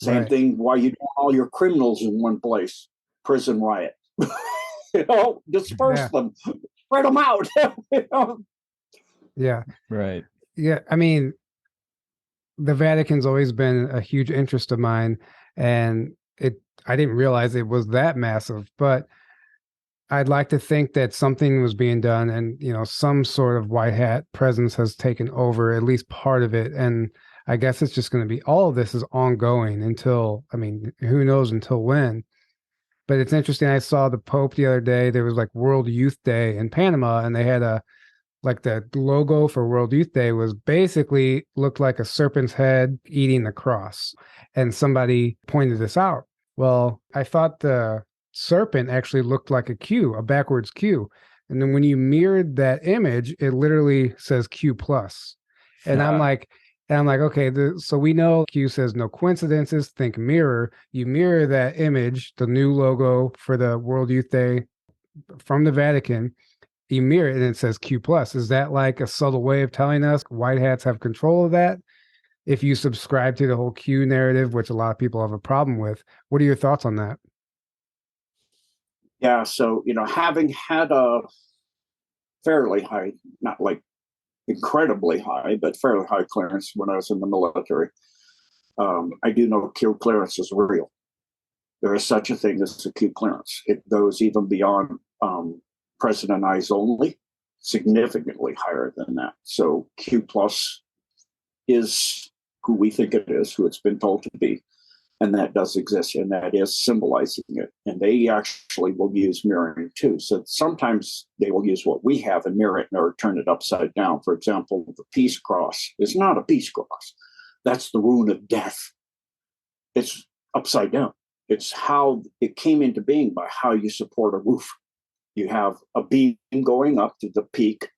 Same thing why you don't all your criminals in one place. Prison riot. Disperse them. Spread them out. Yeah. Right. Yeah. I mean, the Vatican's always been a huge interest of mine, and I didn't realize it was that massive, but I'd like to think that something was being done and, some sort of white hat presence has taken over at least part of it. And I guess it's just going to be, all of this is ongoing until, who knows until when. But it's interesting. I saw the Pope the other day. There was like World Youth Day in Panama, and they had the logo for World Youth Day was basically looked like a serpent's head eating the cross. And somebody pointed this out. Well, I thought the serpent actually looked like a Q, a backwards Q. And then when you mirrored that image, it literally says Q plus. And I'm like, okay, so we know Q says no coincidences, think mirror. You mirror that image, the new logo for the World Youth Day from the Vatican, you mirror it and it says Q plus. Is that like a subtle way of telling us white hats have control of that? If you subscribe to the whole Q narrative, which a lot of people have a problem with, what are your thoughts on that? Yeah, so, having had a fairly high, not like incredibly high, but fairly high clearance when I was in the military, I do know Q clearance is real. There is such a thing as a Q clearance. It goes even beyond President Eyes Only, significantly higher than that. So Q plus is who we think it is, who it's been told to be. And that does exist, and that is symbolizing it. And they actually will use mirroring too. So sometimes they will use what we have and mirror it or turn it upside down. For example, the peace cross is not a peace cross. That's the rune of death. It's upside down. It's how it came into being by how you support a roof. You have a beam going up to the peak,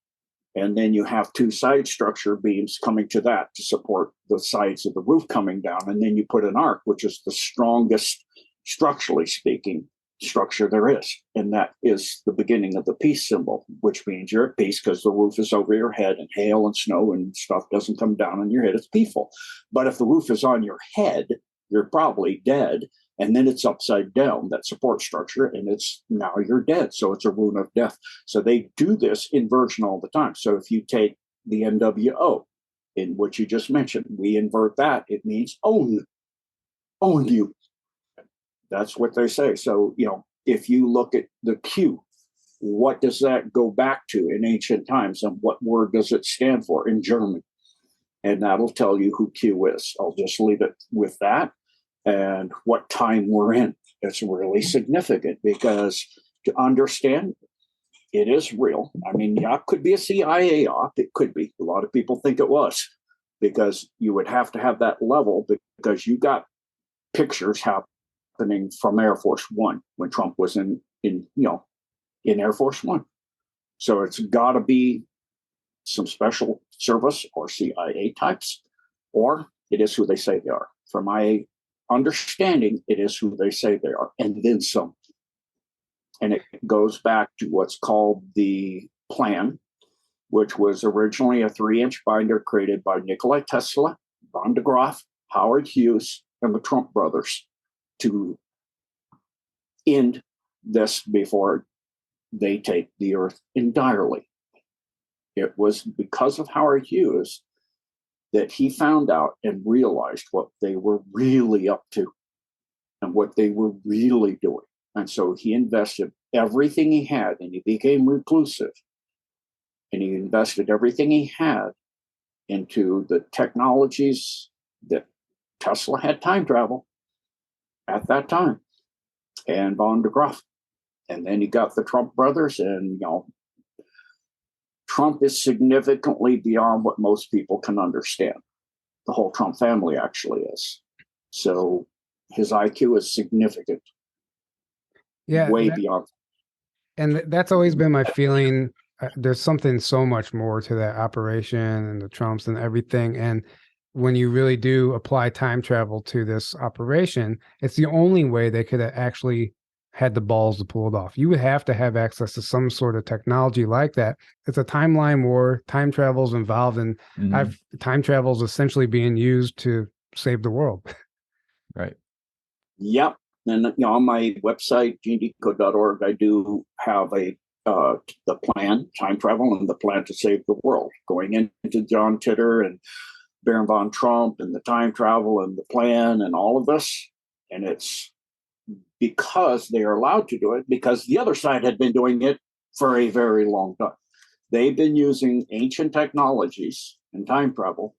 and then you have 2 side structure beams coming to that to support the sides of the roof coming down. And then you put an arc, which is the strongest, structurally speaking, structure there is. And that is the beginning of the peace symbol, which means you're at peace because the roof is over your head and hail and snow and stuff doesn't come down on your head. It's peaceful. But if the roof is on your head, you're probably dead. And then it's upside down, that support structure, and it's now you're dead. So it's a rune of death. So they do this inversion all the time. So if you take the NWO, in which you just mentioned, we invert that, it means own you. That's what they say. So, if you look at the Q, what does that go back to in ancient times, and what word does it stand for in German? And that'll tell you who Q is. I'll just leave it with that. And what time we're in. It's really significant because to understand it is real. I mean, yeah, it could be a CIA op. It could be. A lot of people think it was, because you would have to have that level, because you got pictures happening from Air Force One when Trump was in Air Force One. So it's got to be some special service or CIA types, or it is who they say they are. From my understanding, it is who they say they are, and then some. And it goes back to what's called the plan, which was originally a 3-inch binder created by Nikola Tesla, von de Graaff, Howard Hughes, and the Trump brothers to end this before they take the Earth entirely. It was because of Howard Hughes that he found out and realized what they were really up to and what they were really doing. And so he invested everything he had, and he became reclusive. And he invested everything he had into the technologies that Tesla had time travel at that time, and von de Graaff. And then he got the Trump brothers, and Trump is significantly beyond what most people can understand. The whole Trump family actually is. So his IQ is significant. Yeah, way beyond. And that's always been my feeling. There's something so much more to that operation and the Trumps and everything. And when you really do apply time travel to this operation, it's the only way they could have actually had the balls to pull it off. You would have to have access to some sort of technology like that. It's a timeline war. Time travel is involved, and time travel is essentially being used to save the world. Right. Yep. And on my website, genedecode.org, I do have the plan, time travel, and the plan to save the world, going into John Titor and Baron von Trump and the time travel and the plan and all of this. And it's because they are allowed to do it, because the other side had been doing it for a very long time. They've been using ancient technologies and time travel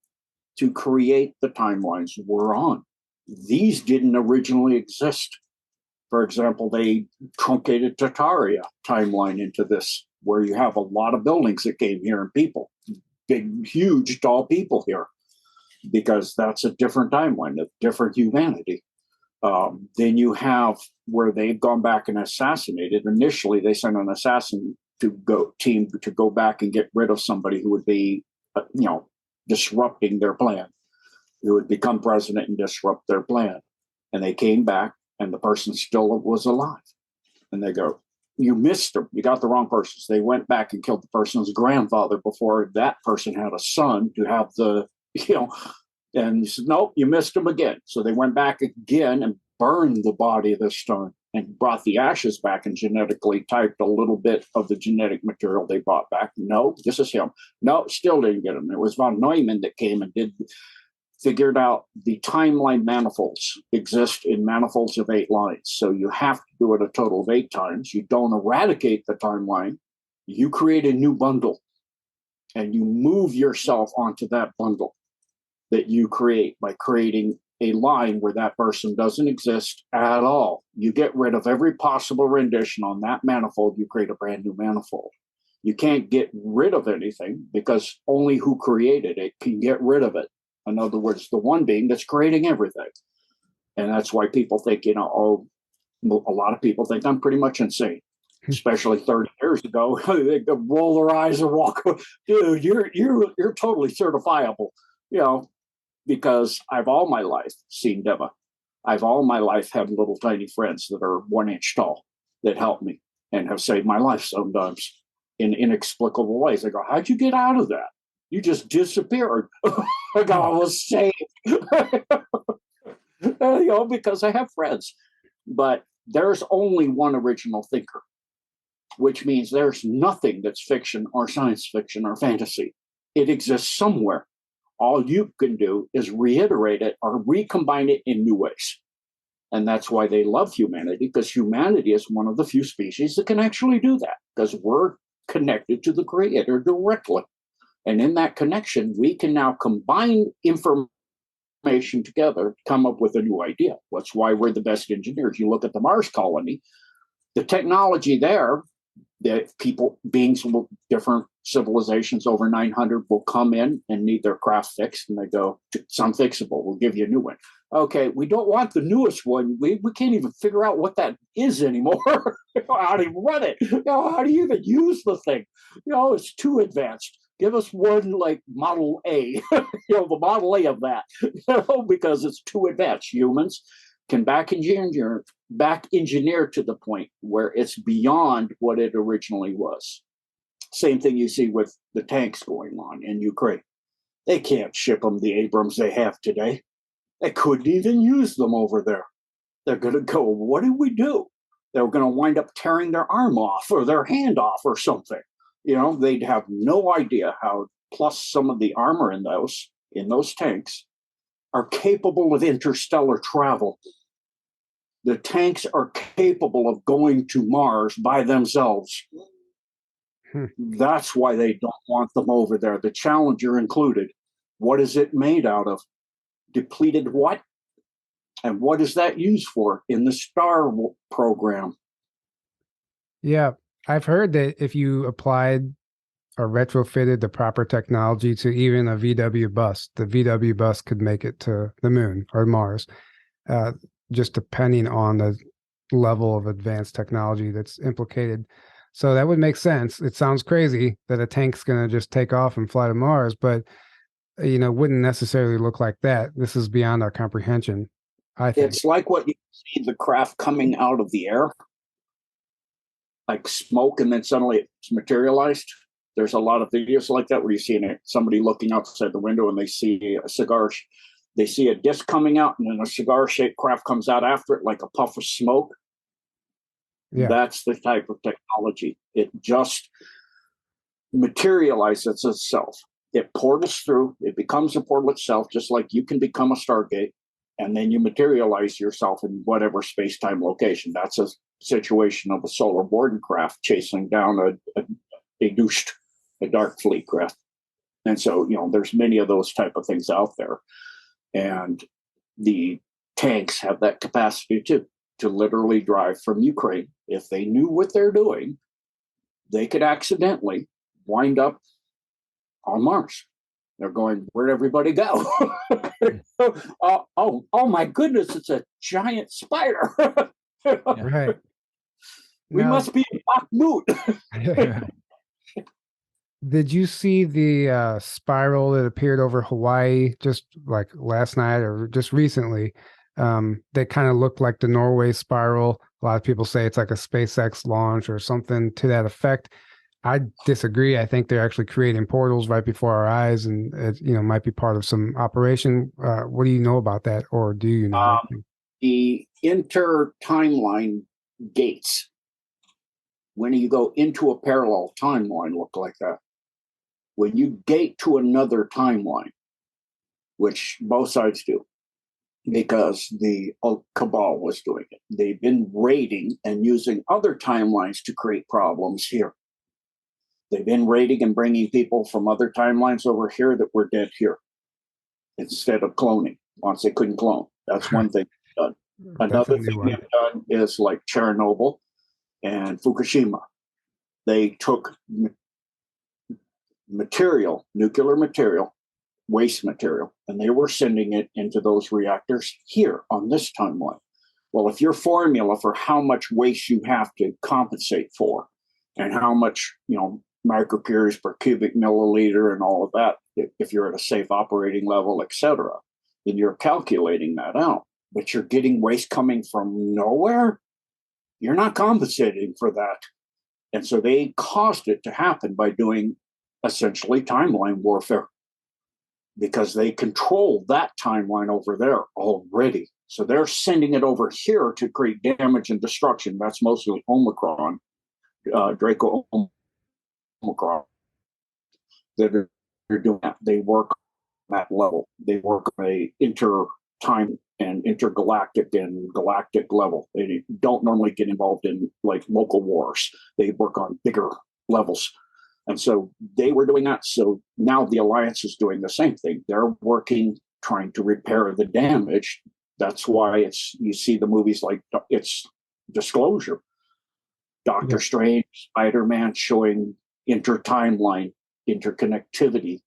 to create the timelines we're on. These didn't originally exist. For example, they truncated Tartaria timeline into this, where you have a lot of buildings that came here and people, big, huge, tall people here, because that's a different timeline, a different humanity. Then you have where they've gone back and assassinated. Initially, they sent an assassin to go back and get rid of somebody who would be, disrupting their plan, who would become president and disrupt their plan. And they came back, and the person still was alive. And they go, "You missed them. You got the wrong person." So they went back and killed the person's grandfather before that person had a son to have the, and he said, "Nope, you missed him again." So they went back again and burned the body this time and brought the ashes back and genetically typed a little bit of the genetic material they brought back. "No, this is him." "No, still didn't get him." It was von Neumann that came and figured out the timeline manifolds exist in manifolds of 8 lines. So you have to do it a total of 8 times. You don't eradicate the timeline. You create a new bundle, and you move yourself onto that bundle that you create by creating a line where that person doesn't exist at all. You get rid of every possible rendition on that manifold. You create a brand new manifold. You can't get rid of anything, because only who created it can get rid of it. In other words, the one being that's creating everything. And that's why people think, a lot of people think I'm pretty much insane, especially 30 years ago. They roll their eyes and walk away. "Dude, you're totally certifiable," because I've all my life seen Deva. I've all my life had little tiny friends that are 1 inch tall that help me and have saved my life sometimes in inexplicable ways. I go, "How'd you get out of that? You just disappeared." I go, "I was saved." Because I have friends. But there's only one original thinker, which means there's nothing that's fiction or science fiction or fantasy. It exists somewhere. All you can do is reiterate it or recombine it in new ways. And that's why they love humanity, because humanity is one of the few species that can actually do that, because we're connected to the Creator directly. And in that connection, we can now combine information together to come up with a new idea. That's why we're the best engineers. You look at the Mars colony, the technology there, that beings with different civilizations over 900 will come in and need their craft fixed, and they go, it's unfixable, we'll give you a new one. Okay, we don't want the newest one. We can't even figure out what that is anymore. How to run it? How do you even use the thing? It's too advanced. Give us one like Model A, the Model A of that, because it's too advanced. Humans can back engineer to the point where it's beyond what it originally was. Same thing you see with the tanks going on in Ukraine. They can't ship them the Abrams they have today. They couldn't even use them over there. They're going to go, what do we do? They're going to wind up tearing their arm off or their hand off or something. They'd have no idea how, plus some of the armor in those tanks are capable of interstellar travel. The tanks are capable of going to Mars by themselves. That's why they don't want them over there. The Challenger included. What is it made out of? Depleted what? And what is that used for in the STAR program? Yeah, I've heard that if you applied or retrofitted the proper technology to even a VW bus, the VW bus could make it to the moon or Mars, just depending on the level of advanced technology that's implicated. So that would make sense. It sounds crazy that a tank's going to just take off and fly to Mars, but wouldn't necessarily look like that. This is beyond our comprehension, I think. It's like what you see the craft coming out of the air, like smoke, and then suddenly it's materialized. There's a lot of videos like that where you see somebody looking outside the window and they see a cigar. They see a disc coming out, and then a cigar-shaped craft comes out after it like a puff of smoke. Yeah. That's the type of technology. It just materializes itself. It portals through. It becomes a portal itself, just like you can become a Stargate, and then you materialize yourself in whatever space-time location. That's a situation of a solar Borden craft chasing down a dark fleet craft. And so, there's many of those type of things out there. And the tanks have that capacity too, to literally drive from Ukraine. If they knew what they're doing, they could accidentally wind up on Mars. They're going, where'd everybody go? Oh my goodness, it's a giant spider. Right. We must be in Bakhmut. Did you see the spiral that appeared over Hawaii just like last night or just recently? That kind of looked like the Norway spiral. A lot of people say it's like a SpaceX launch or something to that effect. I disagree. I think they're actually creating portals right before our eyes, and it might be part of some operation. What do you know about that, or do you know? The inter-timeline gates, when you go into a parallel timeline, look like that. When you gate to another timeline, which both sides do, because the cabal was doing it. They've been raiding and using other timelines to create problems here. They've been raiding and bringing people from other timelines over here that were dead here instead of cloning once they couldn't clone. That's one thing they've done. Another thing they've done is like Chernobyl and Fukushima. They took nuclear material, waste material, and they were sending it into those reactors here on this timeline. Well, if your formula for how much waste you have to compensate for and how much, microcuries per cubic milliliter and all of that, if you're at a safe operating level, et cetera, then you're calculating that out. But you're getting waste coming from nowhere. You're not compensating for that. And so they caused it to happen by doing essentially timeline warfare, because they control that timeline over there already. So they're sending it over here to create damage and destruction. That's mostly Omicron, Draco Omicron. They're doing that. They work on that level. They work on a inter-time and intergalactic and galactic level. They don't normally get involved in like local wars. They work on bigger levels. And so they were doing that. So now the Alliance is doing the same thing. They're working, trying to repair the damage. That's why you see the movies like it's Disclosure, Doctor Strange, Spider-Man showing intertimeline interconnectivity,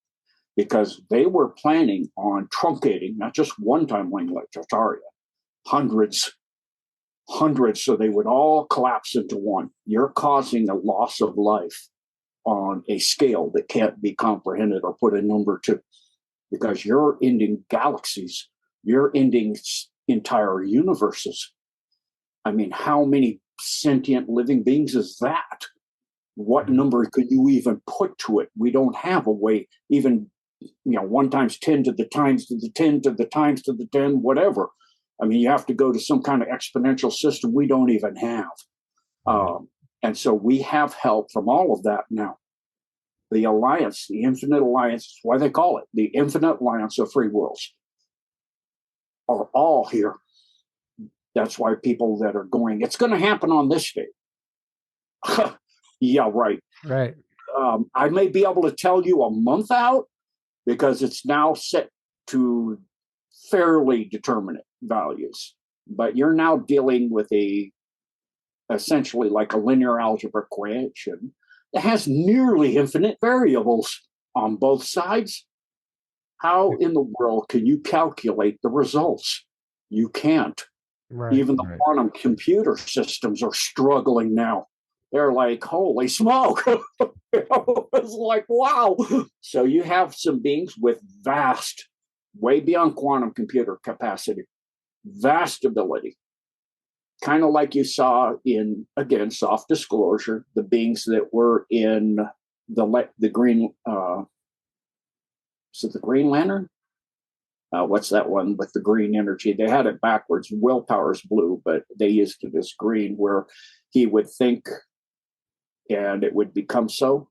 because they were planning on truncating not just one timeline like Tartaria, hundreds, so they would all collapse into one. You're causing a loss of life on a scale that can't be comprehended or put a number to, because you're ending galaxies, you're ending entire universes. I mean, how many sentient living beings is that? What number could you even put to it? We don't have a way, even 1 times 10 to the times to the 10 to the times to the 10, whatever. I mean, you have to go to some kind of exponential system we don't even have. And so we have help from all of that now. The Alliance, the Infinite Alliance, is why they call it the Infinite Alliance of Free Worlds, are all here. That's why people that are going, it's going to happen on this date. Yeah, right. Right. I may be able to tell you a month out because it's now set to fairly determinate values. But you're now dealing with essentially like a linear algebra equation that has nearly infinite variables on both sides. How in the world can you calculate the results? You can't. Right. Even the quantum computer systems are struggling now. They're like, holy smoke. It's like, wow. So you have some beings with vast, way beyond quantum computer capacity, vast ability. Kind of like you saw in, again, Soft Disclosure, the beings that were in the green, is it the Green Lantern? What's that one with the green energy? They had it backwards. Willpower's blue, but they used it as green, where he would think and it would become so.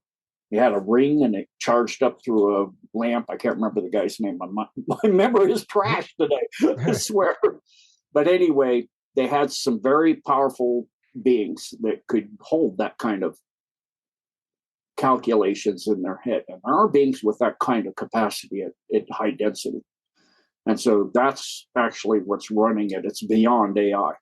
He had a ring and it charged up through a lamp. I can't remember the guy's name. My memory is trash today, I swear. But anyway, they had some very powerful beings that could hold that kind of calculations in their head. And there are beings with that kind of capacity at high density. And so that's actually what's running it. It's beyond AI.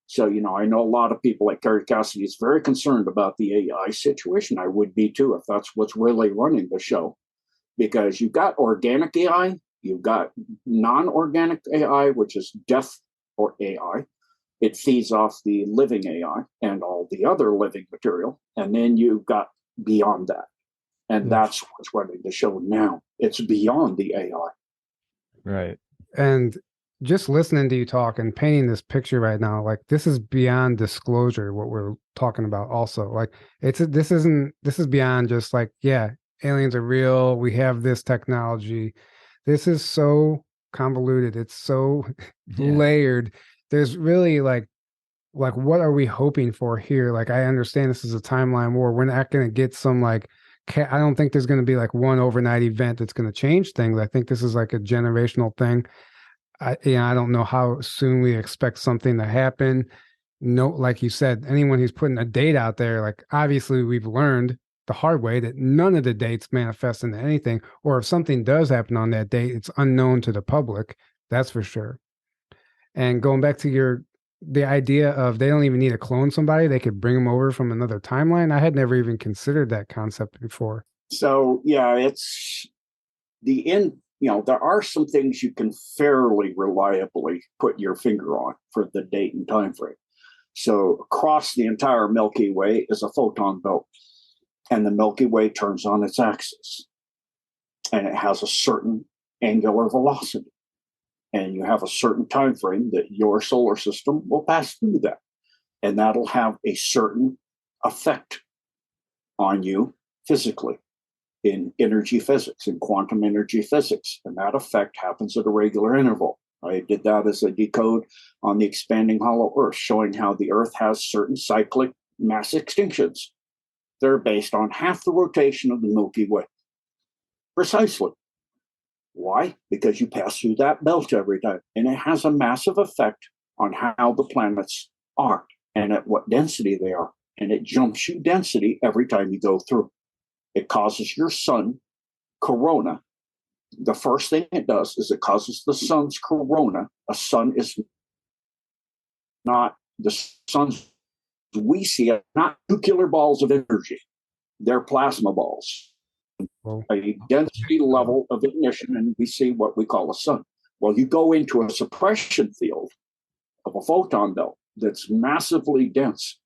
So, I know a lot of people like Terry Cassidy is very concerned about the AI situation. I would be too, if that's what's really running the show. Because you've got organic AI, you've got non-organic AI, which is death or AI. It feeds off the living AI and all the other living material. And then you've got beyond that. And that's what's running the show now. It's beyond the AI. Right. And just listening to you talk and painting this picture right now, like this is beyond disclosure, what we're talking about also. Like this is beyond just like, yeah, aliens are real. We have this technology. This is so convoluted. It's so layered. There's really like what are we hoping for here? Like, I understand this is a timeline war. We're not going to get some I don't think there's going to be like one overnight event that's going to change things. I think this is like a generational thing. I don't know how soon we expect something to happen. No, like you said, anyone who's putting a date out there, like obviously we've learned the hard way that none of the dates manifest into anything, or if something does happen on that date, it's unknown to the public. That's for sure. And going back to the idea of they don't even need to clone somebody, they could bring them over from another timeline. I had never even considered that concept before. So yeah, it's the end. There are some things you can fairly reliably put your finger on for the date and time frame. So across the entire Milky Way is a photon belt, and the Milky Way turns on its axis, and it has a certain angular velocity, and you have a certain time frame that your solar system will pass through that, and that'll have a certain effect on you physically. In energy physics, in quantum energy physics. And that effect happens at a regular interval. I did that as a decode on the expanding hollow Earth, showing how the Earth has certain cyclic mass extinctions. They're based on half the rotation of the Milky Way. Precisely. Why? Because you pass through that belt every time. And it has a massive effect on how the planets are and at what density they are. And it jumps you density every time you go through. It causes your sun corona. The first thing it does is it causes the sun's corona. A sun is not the sun's, we see it, not nuclear balls of energy. They're plasma balls. A density level of ignition, and we see what we call a sun. Well, you go into a suppression field of a photon belt that's massively dense.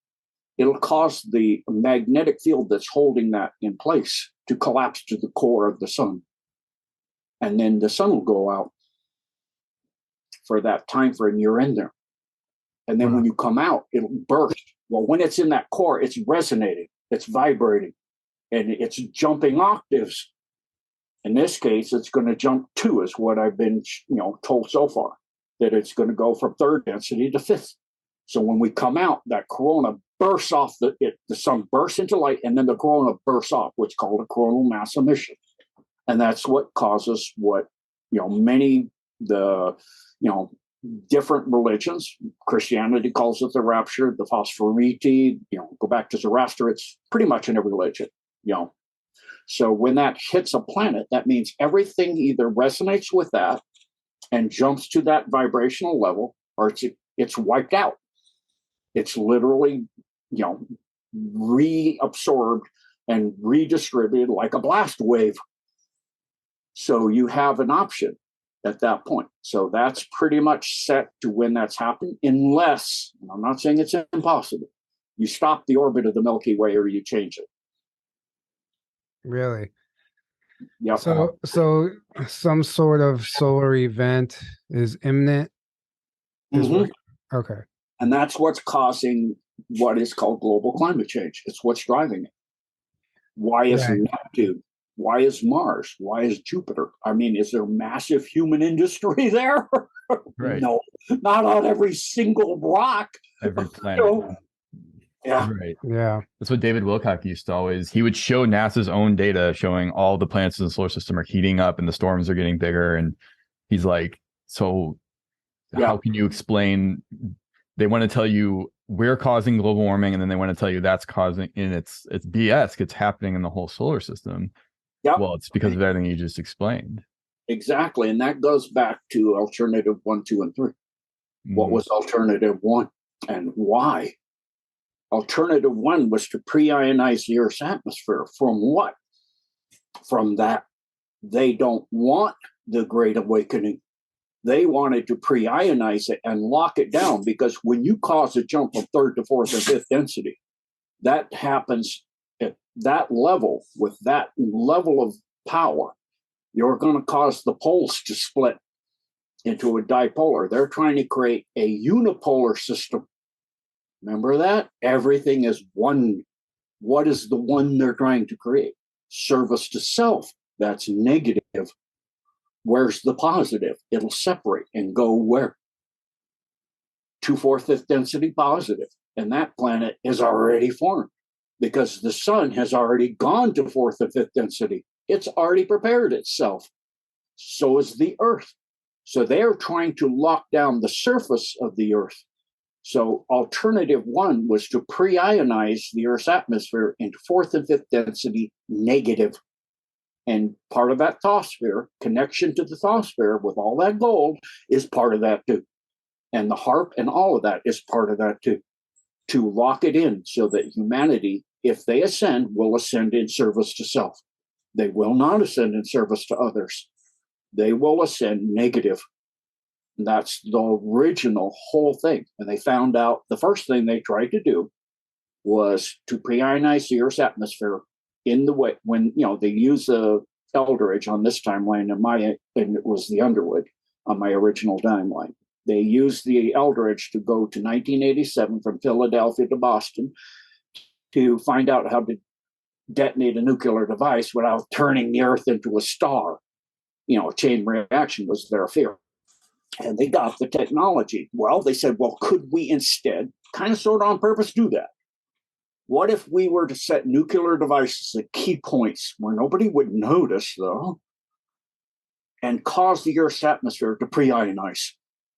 It'll cause the magnetic field that's holding that in place to collapse to the core of the sun. And then the sun will go out for that time frame you're in there. And then when you come out, it'll burst. Well, when it's in that core, it's resonating, it's vibrating, and it's jumping octaves. In this case, it's going to jump 2 is what I've been, told so far, that it's going to go from 3rd density to 5th. So when we come out, that corona bursts off, the sun bursts into light, and then the corona bursts off, what's called a coronal mass emission. And that's what causes what, different religions, Christianity calls it the rapture, the phosphorite, go back to Zoroaster, it's pretty much in every religion, So when that hits a planet, that means everything either resonates with that and jumps to that vibrational level, or it's wiped out. It's literally, reabsorbed and redistributed like a blast wave. So you have an option at that point. So that's pretty much set to when that's happening, unless, and I'm not saying it's impossible, you stop the orbit of the Milky Way or you change it. Really? Yeah. So some sort of solar event is imminent? Okay. And that's what's causing what is called global climate change. It's what's driving it. Why is Neptune? Why is Mars? Why is Jupiter? I mean, is there massive human industry there? Right. No, not on every single rock. Every planet. Yeah. Right. Yeah. That's what David Wilcock used to always, he would show NASA's own data showing all the planets in the solar system are heating up and the storms are getting bigger. And he's like, so how can you explain? They want to tell you we're causing global warming, and then they want to tell you that's causing, and it's BS. It's happening in the whole solar system. Yep. Well, it's because of everything you just explained. Exactly. And that goes back to alternative 1, 2, and 3. What was alternative 1 and why? Alternative 1 was to pre-ionize the Earth's atmosphere. From what? From that they don't want the Great Awakening. They wanted to pre-ionize it and lock it down, because when you cause a jump from 3rd to 4th and 5th density, that happens at that level, with that level of power. You're going to cause the poles to split into a dipolar. They're trying to create a unipolar system. Remember that? Everything is one. What is the one they're trying to create? Service to self. That's negative. Where's the positive? It'll separate and go where? To 4th, 5th density positive. And that planet is already formed because the sun has already gone to 4th and 5th density. It's already prepared itself. So is the Earth. So they're trying to lock down the surface of the Earth. So alternative 1 was to pre-ionize the Earth's atmosphere into 4th and 5th density negative. And part of that thosphere, connection to the thosphere with all that gold, is part of that too. And the harp and all of that is part of that too. To lock it in so that humanity, if they ascend, will ascend in service to self. They will not ascend in service to others. They will ascend negative. And that's the original whole thing. And they found out the first thing they tried to do was to pre-ionize the Earth's atmosphere in the way when they use the Eldridge on this timeline, and it was the Underwood on my original timeline. They used the Eldridge to go to 1987 from Philadelphia to Boston to find out how to detonate a nuclear device without turning the Earth into a star. A chain reaction was their fear. And they got the technology. Well, they said, could we instead, kind of sort of on purpose, do that? What if we were to set nuclear devices at key points where nobody would notice, though, and cause the Earth's atmosphere to pre-ionize.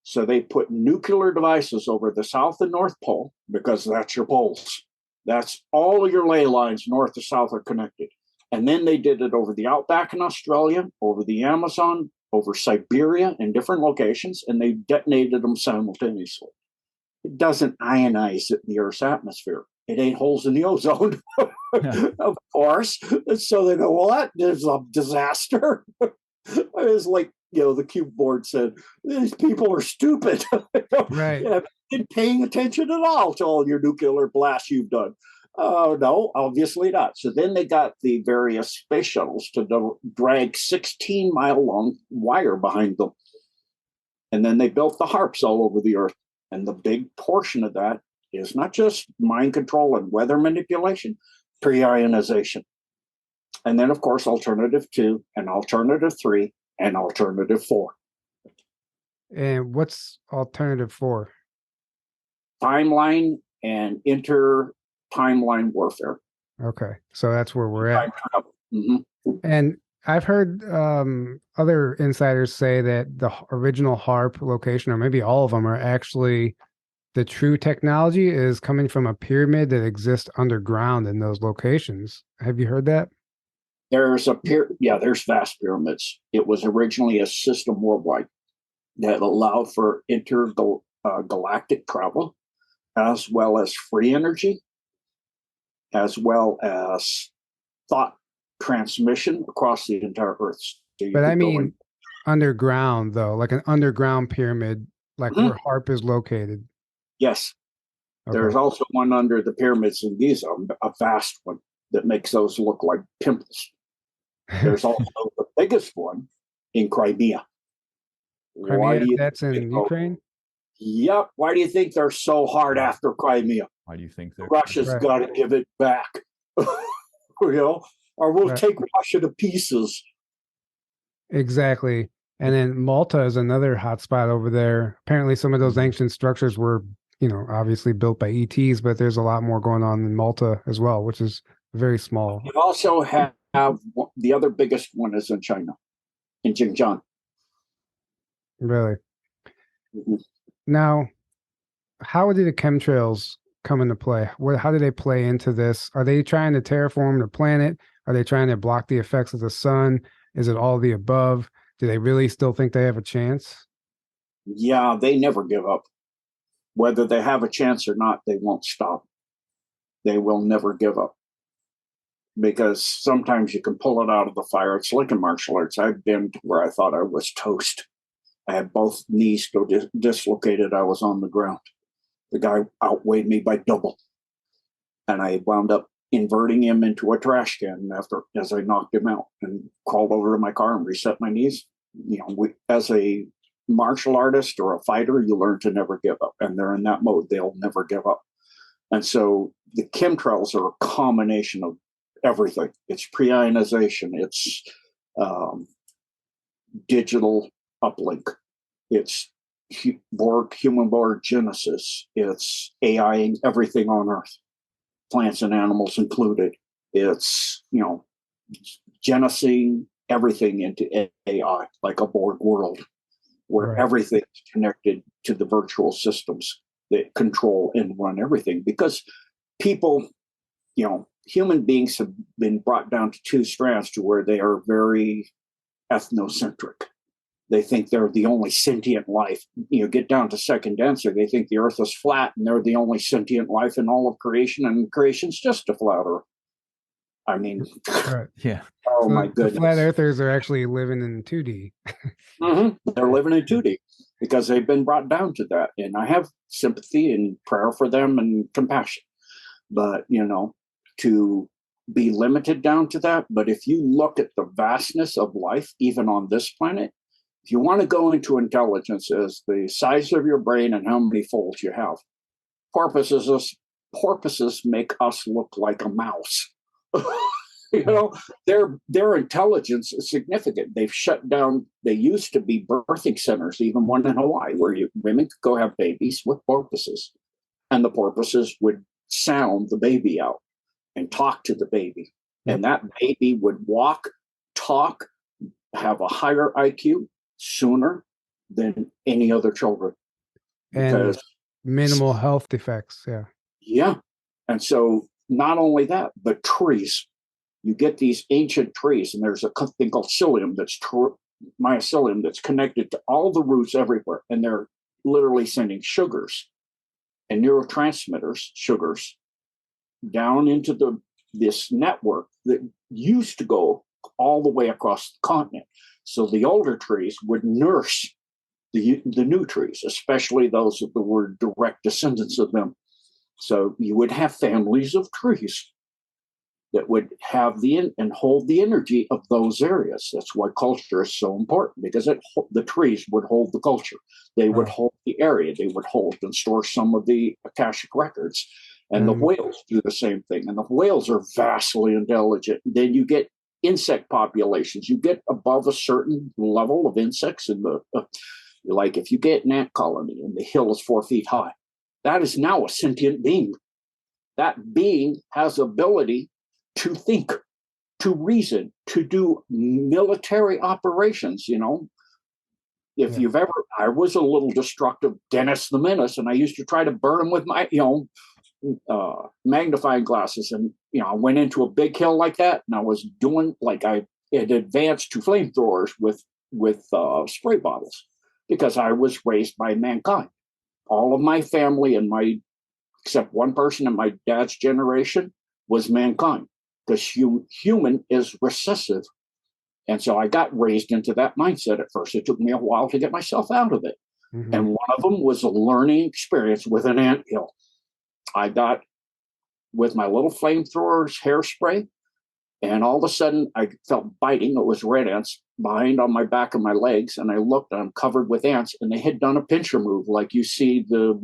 So they put nuclear devices over the South and North Pole, because that's your poles. That's all of your ley lines, north to south, are connected. And then they did it over the outback in Australia, over the Amazon, over Siberia, in different locations, and they detonated them simultaneously. It doesn't ionize the Earth's atmosphere. It ain't holes in the ozone, of course. And so they go, well, that is a disaster. It's like, the Cube board said, these people are stupid. Right. Not paying attention at all to all your nuclear blasts you've done. No, obviously not. So then they got the various space shuttles to drag 16-mile-long wire behind them. And then they built the harps all over the Earth. And the big portion of that is not just mind control and weather manipulation, pre-ionization. And then, of course, alternative 2 and alternative 3 and alternative 4. And what's alternative 4? Timeline and inter-timeline warfare. Okay, so that's where we're at. Mm-hmm. And I've heard other insiders say that the original HARP location, or maybe all of them, are actually the true technology is coming from a pyramid that exists underground in those locations. Have you heard that? There's vast pyramids. It was originally a system worldwide that allowed for intergalactic travel, as well as free energy, as well as thought transmission across the entire Earth. So but I mean, underground though, like an underground pyramid, like where HARP is located. Yes. Okay. There's also one under the pyramids in Giza, a vast one that makes those look like pimples. There's also the biggest one in Crimea. That's in Ukraine? Yep. Why do you think they're so hard after Crimea? Why do you think they're Russia's got to give it back? Or we'll take Russia to pieces. Exactly. And then Malta is another hotspot over there. Apparently some of those ancient structures were, obviously built by ETs, but there's a lot more going on in Malta as well, which is very small. You also have the other biggest one is in China, in Xinjiang. Really? Mm-hmm. Now, how did the chemtrails come into play? How do they play into this? Are they trying to terraform the planet? Are they trying to block the effects of the sun? Is it all the above? Do they really still think they have a chance? Yeah, they never give up. Whether they have a chance or not, they won't stop. They will never give up. Because sometimes you can pull it out of the fire. It's like in martial arts. I've been to where I thought I was toast. I had both knees go dislocated. I was on the ground. The guy outweighed me by double. And I wound up inverting him into a trash can as I knocked him out, and crawled over to my car and reset my knees. As a martial artist or a fighter, you learn to never give up. And they're in that mode. They'll never give up. And so the chemtrails are a combination of everything. It's pre-ionization. It's digital uplink. It's human Borg genesis. It's AIing everything on Earth, plants and animals included. It's, genesing everything into AI, like a Borg world, where everything's connected to the virtual systems that control and run everything. Because people, human beings have been brought down to two strands to where they are very ethnocentric. They think they're the only sentient life. Get down to second density, they think the Earth is flat and they're the only sentient life in all of creation, and creation's just a flat Earth. I mean, yeah. Oh, so my goodness. The flat earthers are actually living in 2D. Mm-hmm. They're living in 2D because they've been brought down to that. And I have sympathy and prayer for them and compassion. But, to be limited down to that. But if you look at the vastness of life, even on this planet, if you want to go into intelligence as the size of your brain and how many folds you have, porpoises make us look like a mouse. Their intelligence is significant. They've shut down. They used to be birthing centers, even one in Hawaii, where women could go have babies with porpoises, and the porpoises would sound the baby out and talk to the baby, and that baby would walk, talk, have a higher IQ sooner than any other children. And minimal health defects. Yeah. Yeah. And so not only that, but trees. You get these ancient trees, and there's a thing called mycelium that's connected to all the roots everywhere. And they're literally sending sugars and neurotransmitters, sugars, down into this network that used to go all the way across the continent. So the older trees would nurse the new trees, especially those that were direct descendants of them. So you would have families of trees that would have and hold the energy of those areas. That's why culture is so important, because the trees would hold the culture. They would hold the area. They would hold and store some of the Akashic records. And the whales do the same thing. And the whales are vastly intelligent. Then you get insect populations. You get above a certain level of insects in like if you get an ant colony and the hill is 4 feet high, that is now a sentient being. That being has ability to think, to reason, to do military operations. If you've ever, I was a little destructive Dennis the Menace, and I used to try to burn him with my, magnifying glasses. And, I went into a big hill like that, and I was doing I had advanced to flamethrowers with spray bottles, because I was raised by mankind. All of my family except one person in my dad's generation was mankind, because human is recessive. And so I got raised into that mindset at first. It took me a while to get myself out of it. Mm-hmm. And one of them was a learning experience with an anthill. I got with my little flamethrowers, hairspray, and all of a sudden I felt biting. It was red ants behind on my back and my legs. And I looked, and I'm covered with ants, and they had done a pincher move like you see the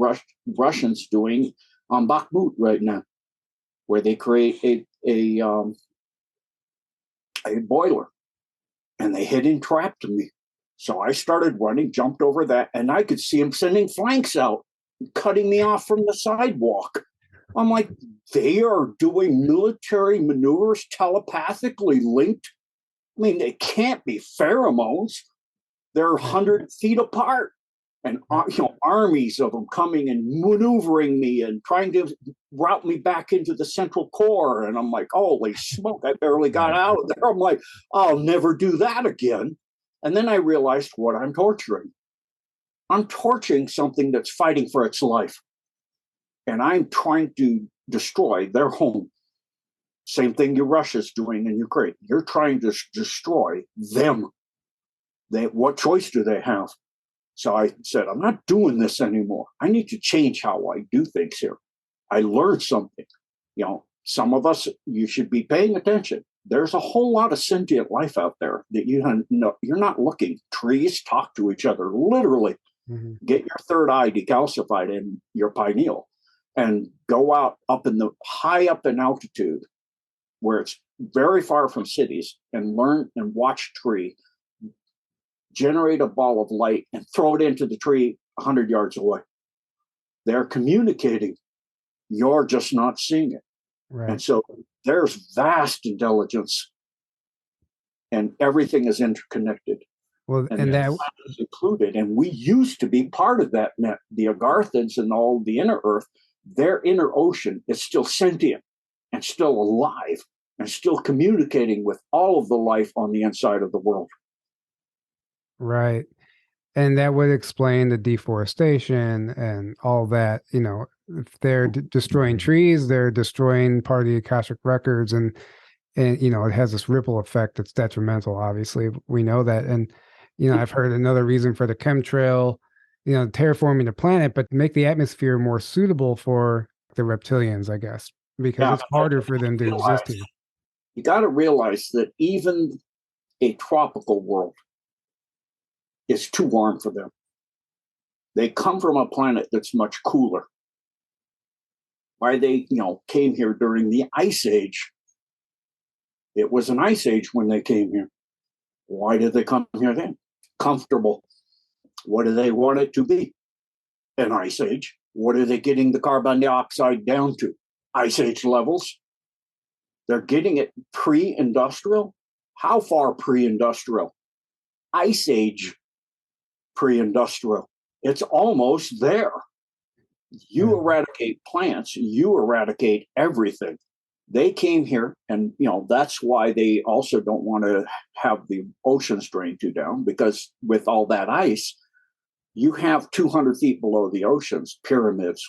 Russians doing on Bakhmut right now, where they create a boiler, and they had entrapped me. So I started running, jumped over that, and I could see them sending flanks out, cutting me off from the sidewalk. I'm like, they are doing military maneuvers telepathically linked. I mean, they can't be pheromones. They're 100 feet apart. And armies of them coming and maneuvering me and trying to route me back into the central core. And I'm like, holy smoke, I barely got out of there. I'm like, I'll never do that again. And then I realized what I'm torturing. I'm torturing something that's fighting for its life. And I'm trying to destroy their home. Same thing Russia's doing in Ukraine. You're trying to destroy them. What choice do they have? So I said, I'm not doing this anymore. I need to change how I do things here. I learned something. Some of us, you should be paying attention. There's a whole lot of sentient life out there that you're not looking. Trees talk to each other, literally. Mm-hmm. Get your third eye decalcified in your pineal and go out high up in altitude where it's very far from cities and learn and watch tree generate a ball of light and throw it into the tree 100 yards away. They're communicating. You're just not seeing it. Right. And so there's vast intelligence, and everything is interconnected. Well, and that is included. And we used to be part of that net. The Agarthans and all the inner earth, their inner ocean is still sentient and still alive and still communicating with all of the life on the inside of the world. Right. And that would explain the deforestation and all that. If they're destroying trees, they're destroying part of the Akashic records, and it has this ripple effect that's detrimental. Obviously, we know that. And I've heard another reason for the chemtrail, terraforming the planet, but make the atmosphere more suitable for the reptilians, I guess, because it's harder for them to exist here. You got to realize that even a tropical world is too warm for them. They come from a planet that's much cooler. Why they, came here during the Ice Age. It was an Ice Age when they came here. Why did they come here then? Comfortable. What do they want it to be? An Ice Age. What are they getting the carbon dioxide down to? Ice Age levels. They're getting it pre-industrial. How far pre-industrial? Ice Age pre-industrial. It's almost there. You eradicate plants, you eradicate everything. They came here, and that's why they also don't want to have the oceans drain too down, because with all that ice, you have 200 feet below the oceans, pyramids,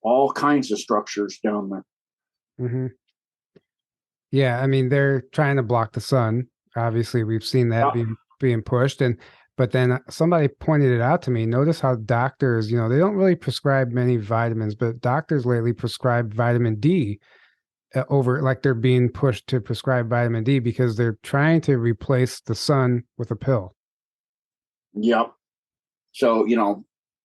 all kinds of structures down there. Mm-hmm. Yeah, I mean, they're trying to block the sun. Obviously, we've seen that being pushed. But then somebody pointed it out to me. Notice how doctors, they don't really prescribe many vitamins, but doctors lately prescribe vitamin D over, like they're being pushed to prescribe vitamin D because they're trying to replace the sun with a pill. Yep. So,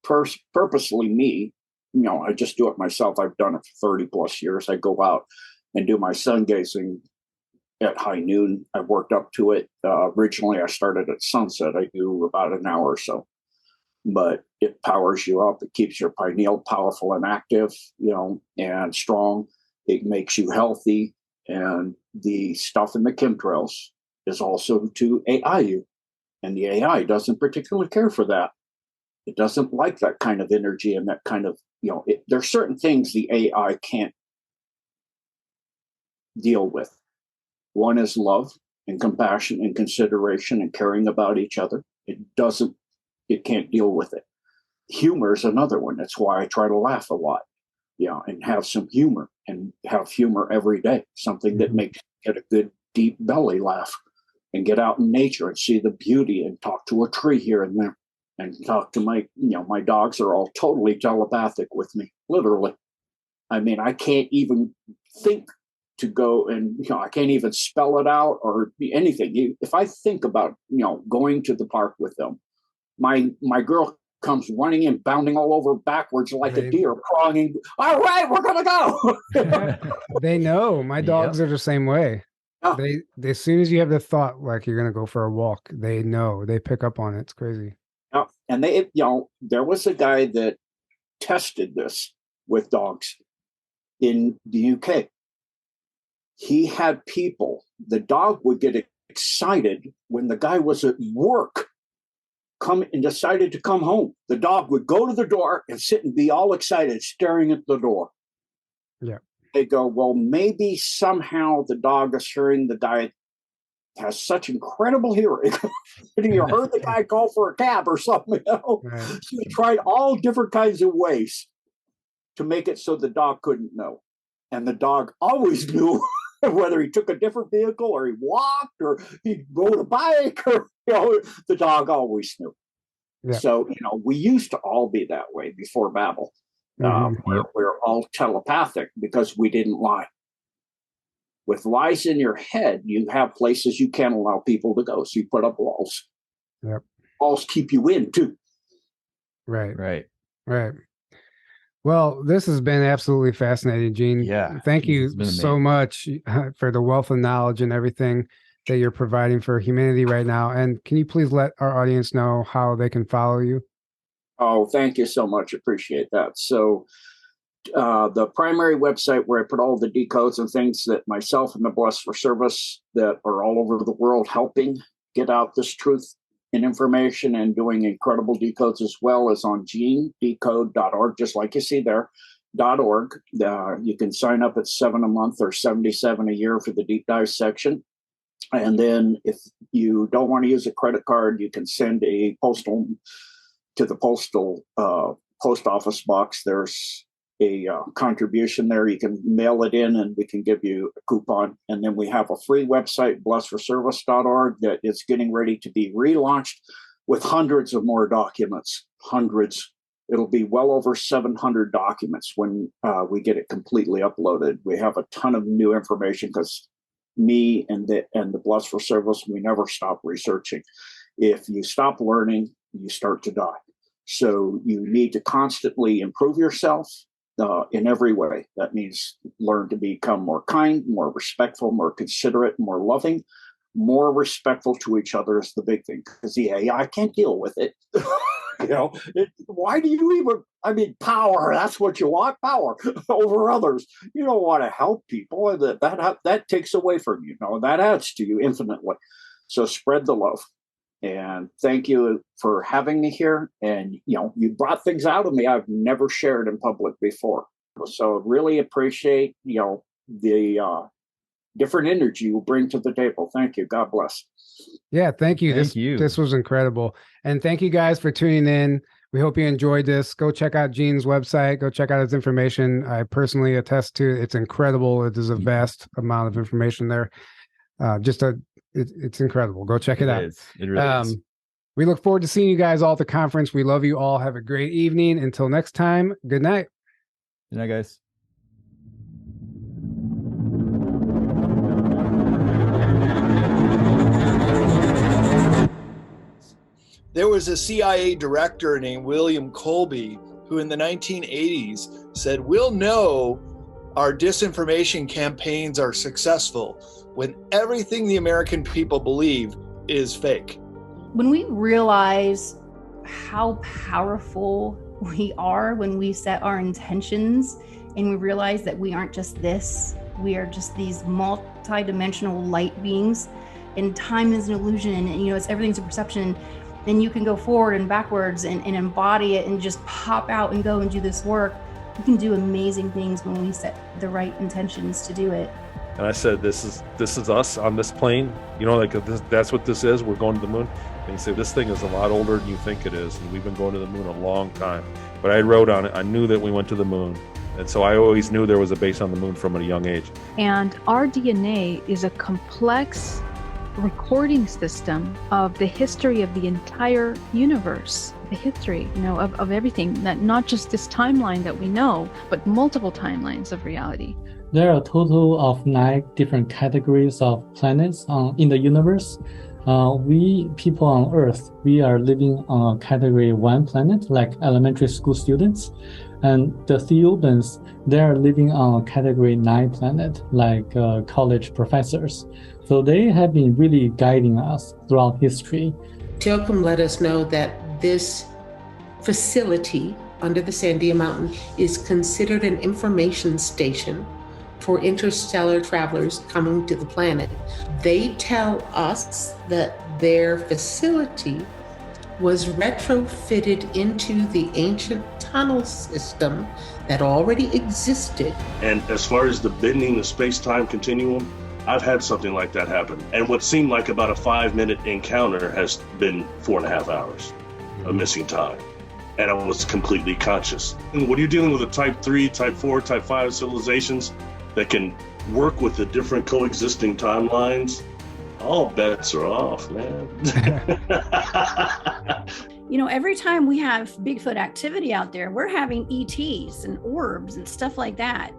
purposely me, I just do it myself. I've done it for 30 plus years. I go out and do my sun gazing at high noon. I worked up to it. Originally, I started at sunset. I do about an hour or so, but it powers you up. It keeps your pineal powerful and active, and strong. It makes you healthy. And the stuff in the chemtrails is also to AI you. And the AI doesn't particularly care for that. It doesn't like that kind of energy and that kind of, there are certain things the AI can't deal with. One is love and compassion and consideration and caring about each other. It can't deal with it. Humor is another one. That's why I try to laugh a lot, and have some humor, and have humor every day. Something that makes you get a good deep belly laugh, and get out in nature and see the beauty, and talk to a tree here and there, and talk to my dogs are all totally telepathic with me, literally. I mean, I can't even think to go, and I can't even spell it out or anything. If I think about going to the park with them, my girl comes running in, bounding all over backwards like a deer, crawling. All right, we're gonna go. They know. My dogs are the same way. They as soon as you have the thought like you're gonna go for a walk, they know. They pick up on it. It's crazy. And they, there was a guy that tested this with dogs in the UK. He had people, the dog would get excited when the guy was at work, come and decided to come home. The dog would go to the door and sit and be all excited, staring at the door. Yeah. They go, well, maybe somehow the dog is hearing the guy has such incredible hearing. You heard the guy call for a cab or something. Right. So he tried all different kinds of ways to make it so the dog couldn't know. And the dog always knew whether he took a different vehicle or he walked or he rode a bike or, the dog always knew. Yeah. So, we used to all be that way before Babel. We're all telepathic because we didn't lie. With lies in your head, you have places you can't allow people to go. So you put up walls. Yep. Walls keep you in too. Right. Well, this has been absolutely fascinating, Gene. Yeah. Thank you so much for the wealth of knowledge and everything that you're providing for humanity right now. And can you please let our audience know how they can follow you? Oh, thank you so much. Appreciate that. So the primary website where I put all the decodes and things that myself and the Blessed for Service that are all over the world helping get out this truth and information and doing incredible decodes as well as on genedecode.org, just like you see there, .org. You can sign up at $7 a month or $77 a year for the deep dive section. And then if you don't want to use a credit card, you can send a postal to the post office box. There's a contribution there. You can mail it in and we can give you a coupon. And then we have a free website, blessedforservice.org, that is getting ready to be relaunched with hundreds of more documents. Hundreds. It'll be well over 700 documents when we get it completely uploaded. We have a ton of new information because me and the Blessed for Service, we never stop researching. If you stop learning, you start to die. So you need to constantly improve yourself in every way. That means learn to become more kind, more respectful, more considerate, more loving, more respectful to each other is the big thing. Because I can't deal with it. Why do you even, power, that's what you want, power over others. You don't want to help people. And that takes away from you. That adds to you infinitely. So spread the love. And thank you for having me here. And, you brought things out of me I've never shared in public before. So really appreciate, the different energy you bring to the table. Thank you. God bless. Yeah, thank you. This was incredible. And thank you guys for tuning in. We hope you enjoyed this. Go check out Gene's website. Go check out his information. I personally attest to it. It's incredible. It is a vast amount of information there. It's incredible. Go check it out. It really is. We look forward to seeing you guys all at the conference. We love you all. Have a great evening. Until next time, good night. Good night, guys. There was a CIA director named William Colby who in the 1980s said, "We'll know our disinformation campaigns are successful when everything the American people believe is fake." When we realize how powerful we are when we set our intentions and we realize that we aren't just this, we are just these multi-dimensional light beings, and time is an illusion, and it's everything's a perception, then you can go forward and backwards and embody it and just pop out and go and do this work. We can do amazing things when we set the right intentions to do it. And I said, this is us on this plane. That's what this is. We're going to the moon. And he said, this thing is a lot older than you think it is. And we've been going to the moon a long time. But I wrote on it, I knew that we went to the moon. And so I always knew there was a base on the moon from a young age. And our DNA is a complex recording system of the history of the entire universe, the history, of everything, that not just this timeline that we know, but multiple timelines of reality. There are a total of 9 different categories of planets in the universe. We people on Earth, we are living on a category 1 planet, like elementary school students. And the Theobans, they are living on a category 9 planet, like college professors. So they have been really guiding us throughout history. Joachim let us know that this facility under the Sandia Mountain is considered an information station for interstellar travelers coming to the planet. They tell us that their facility was retrofitted into the ancient tunnel system that already existed. And as far as the bending the space-time continuum, I've had something like that happen. And what seemed like about a 5-minute encounter has been 4.5 hours of missing time. And I was completely conscious. And when you're dealing with a type 3, type 4, type 5 civilizations that can work with the different coexisting timelines, all bets are off, man. Every time we have Bigfoot activity out there, we're having ETs and orbs and stuff like that.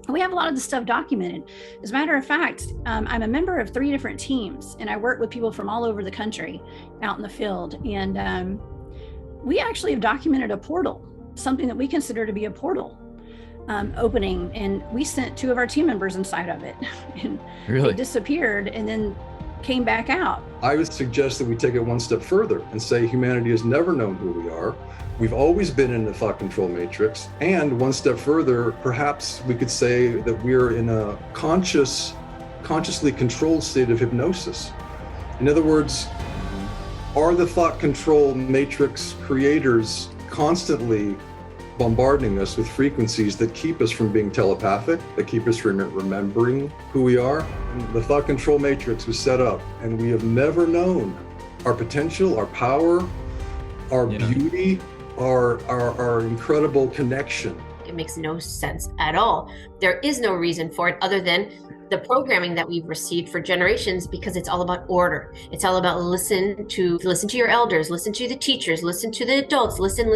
We have a lot of this stuff documented. As a matter of fact, I'm a member of 3 different teams, and I work with people from all over the country out in the field. And we actually have documented a portal, something that we consider to be a portal opening. And we sent 2 of our team members inside of it. And Really? They disappeared and then came back out. I would suggest that we take it one step further and say humanity has never known who we are. We've always been in the thought control matrix. And one step further, perhaps we could say that we're in a consciously controlled state of hypnosis. In other words, are the thought control matrix creators constantly bombarding us with frequencies that keep us from being telepathic, that keep us from remembering who we are? And the thought control matrix was set up, and we have never known our potential, our power, our beauty, our incredible connection. It makes no sense at all. There is no reason for it other than the programming that we've received for generations, because it's all about order. It's all about listen to your elders, listen to the teachers, listen to the adults, listen.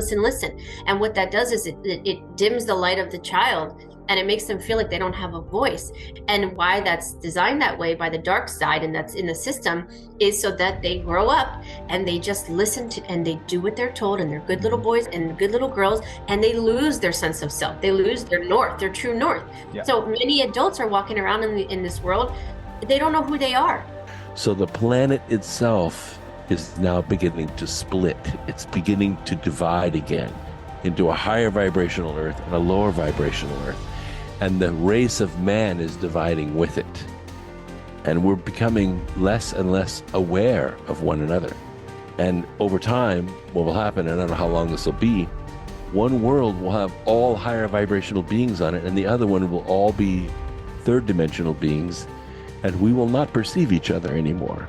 And what that does is it dims the light of the child, and it makes them feel like they don't have a voice. And why that's designed that way by the dark side, and that's in the system, is so that they grow up and they just listen to, and they do what they're told, and they're good little boys and good little girls, and they lose their sense of self. They lose their north, their true north. Yeah. So many adults are walking around in this world, they don't know who they are. So the planet itself is now beginning to split. It's beginning to divide again into a higher vibrational Earth and a lower vibrational Earth. And the race of man is dividing with it. And we're becoming less and less aware of one another. And over time, what will happen, and I don't know how long this will be, one world will have all higher vibrational beings on it, and the other one will all be third dimensional beings, and we will not perceive each other anymore.